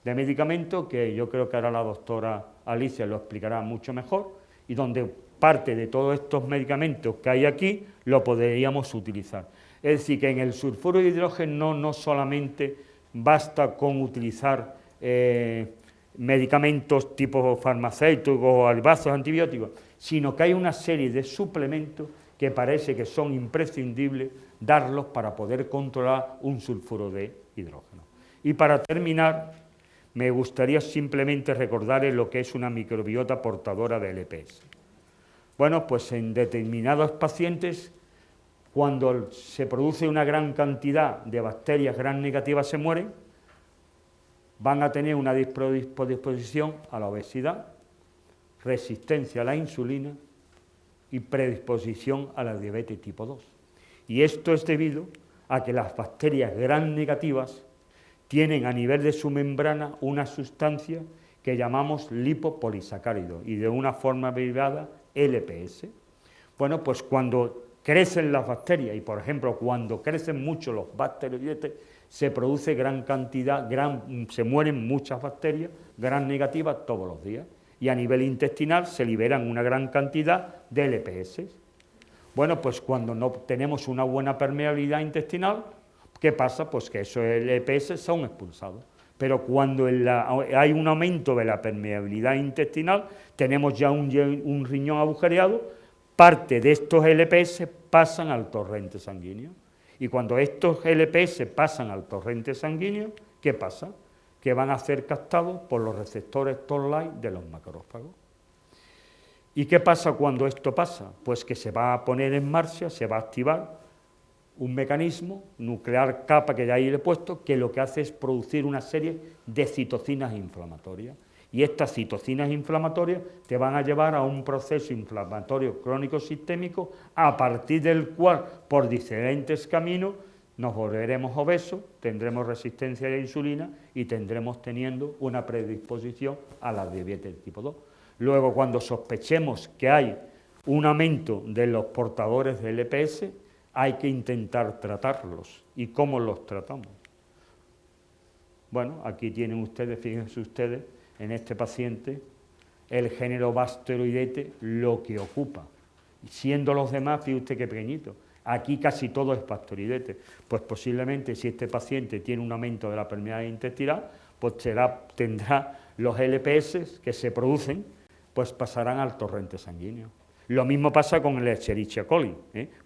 medicamentos que yo creo que ahora la doctora Alicia lo explicará mucho mejor, y donde parte de todos estos medicamentos que hay aquí lo podríamos utilizar. Es decir, que en el sulfuro de hidrógeno no solamente basta con utilizar medicamentos tipo farmacéuticos o albazos antibióticos, sino que hay una serie de suplementos que parece que son imprescindibles darlos para poder controlar un sulfuro de hidrógeno. Y para terminar, me gustaría simplemente recordarles lo que es una microbiota portadora de LPS. Bueno, pues en determinados pacientes, cuando se produce una gran cantidad de bacterias gram negativas se mueren, van a tener una predisposición a la obesidad, resistencia a la insulina y predisposición a la diabetes tipo 2. Y esto es debido a que las bacterias gram negativas tienen a nivel de su membrana una sustancia que llamamos lipopolisacárido y de una forma derivada LPS. Bueno, pues cuando crecen las bacterias y, por ejemplo, cuando crecen mucho los bacteriocitos, se produce gran cantidad, se mueren muchas bacterias gram negativas todos los días, y a nivel intestinal se liberan una gran cantidad de LPS. Bueno, pues cuando no tenemos una buena permeabilidad intestinal, ¿qué pasa? Pues que esos LPS son expulsados. Pero cuando hay un aumento de la permeabilidad intestinal, tenemos ya un riñón agujereado, parte de estos LPS pasan al torrente sanguíneo. Y cuando estos LPS pasan al torrente sanguíneo, ¿qué pasa? Que van a ser captados por los receptores Toll-like de los macrófagos. ¿Y qué pasa cuando esto pasa? Pues que se va a poner en marcha, se va a activar un mecanismo nuclear capa que ya ahí le he puesto, que lo que hace es producir una serie de citocinas inflamatorias. Y estas citocinas inflamatorias te van a llevar a un proceso inflamatorio crónico sistémico, a partir del cual, por diferentes caminos, nos volveremos obesos, tendremos resistencia a la insulina y tendremos teniendo una predisposición a la diabetes tipo 2. Luego, cuando sospechemos que hay un aumento de los portadores de LPS, hay que intentar tratarlos. ¿Y cómo los tratamos? Bueno, aquí tienen ustedes, fíjense ustedes, en este paciente, el género Bacteroidetes, lo que ocupa. Siendo los demás, fíjese usted qué pequeñito. Aquí casi todo es Bacteroidetes. Pues posiblemente, si este paciente tiene un aumento de la permeabilidad intestinal, pues tendrá los LPS que se producen, pues pasarán al torrente sanguíneo. Lo mismo pasa con el Escherichia coli.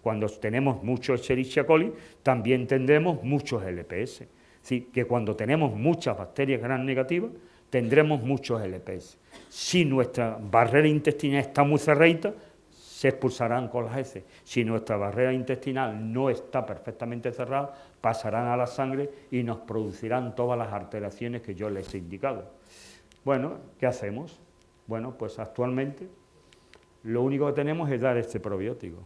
Cuando tenemos mucho Escherichia coli, también tendremos muchos LPS. Sí, que cuando tenemos muchas bacterias gram negativas, tendremos muchos LPS. Si nuestra barrera intestinal está muy cerradita, se expulsarán con las heces. Si nuestra barrera intestinal no está perfectamente cerrada, pasarán a la sangre y nos producirán todas las alteraciones que yo les he indicado. Bueno, ¿qué hacemos? Bueno, pues actualmente lo único que tenemos es dar este probiótico.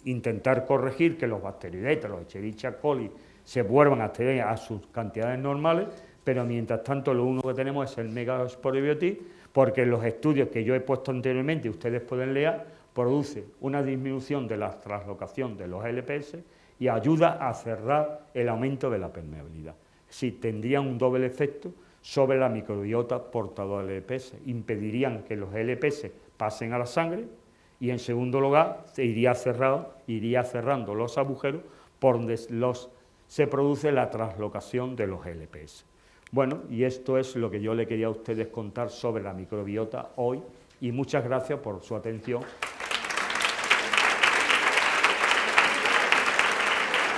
Intentar corregir que los bacteroidetes, los Escherichia coli, se vuelvan a tener a sus cantidades normales, pero mientras tanto lo único que tenemos es el megasporobiotic, porque en los estudios que yo he puesto anteriormente, ustedes pueden leer, produce una disminución de la translocación de los LPS y ayuda a cerrar el aumento de la permeabilidad. Sí, tendría un doble efecto sobre la microbiota portadora de LPS, impedirían que los LPS pasen a la sangre y en segundo lugar iría cerrando los agujeros por donde se produce la translocación de los LPS. Bueno, y esto es lo que yo le quería a ustedes contar sobre la microbiota hoy, y muchas gracias por su atención.